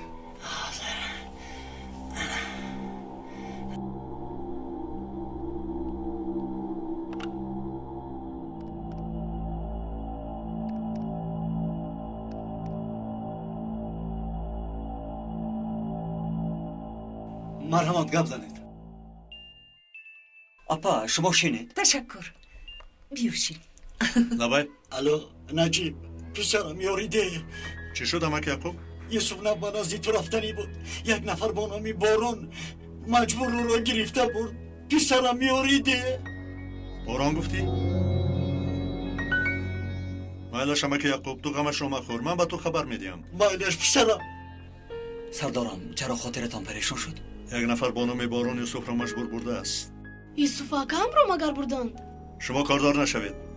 مرحمت گپ زنید. اپا شما شینید؟ تشکر. بیوشین. نبای الو نجیب پسرم یاریده. چی شد امک یعقوب؟ یوسف نبانازی تو رفتنی بود. یک نفر با نامی بارون مجبور رو را گرفته برد. پسرم یاریده. باران گفتی؟ مایلش امک یعقوب تو غمش رو مخور. من به تو خبر میدیم. مایلش پسرم. سردارم چرا خاطرتان پریشان شد؟ یک نفر با نام بارون یوسف را مجبور برده است. یوسف آقام رو مگر بردند؟ شما کاردار نشوید.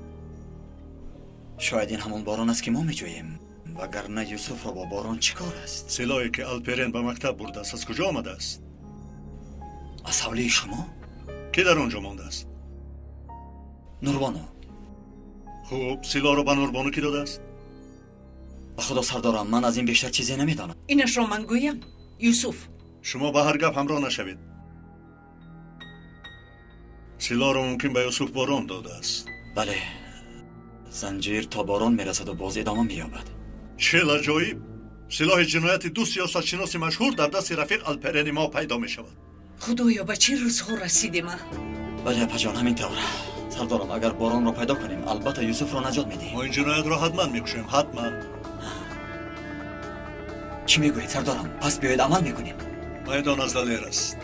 شاید این همون بارون است که ما میجوییم. وگرنه یوسف را با بارون چیکار است؟ سلاحی که الپرین به مکتب برده است از کجا آمده است؟ از حوله شما؟ کی در آنجا مانده است؟ نوربانو. خوب سلاح را به نوربانو کی داده است؟ به خدا سردارم من از این بیشتر چیزی نمیدانم. اینش را من گویم. یوسف شما به هر گپ همراه نشوید. سلاح را ممکن به یوسف باران داده است. بله زنجیر تا باران میرسد و باز ادامه مییابد. چه عجایب! سلاح جنایت دو سیاستشناس مشهور در دست رفیق الپرین ما پیدا می شود. خدایا به چه روزها رسیدیم؟ بله پجان همین طور. سردارم اگر باران را پیدا کنیم البته یوسف را نجات میدیم. ما این جنایت را حتما میکشیم. حتما. چی میگویید سردارم؟ پس بیایید عمل میکنیم. میدان از دلیر است.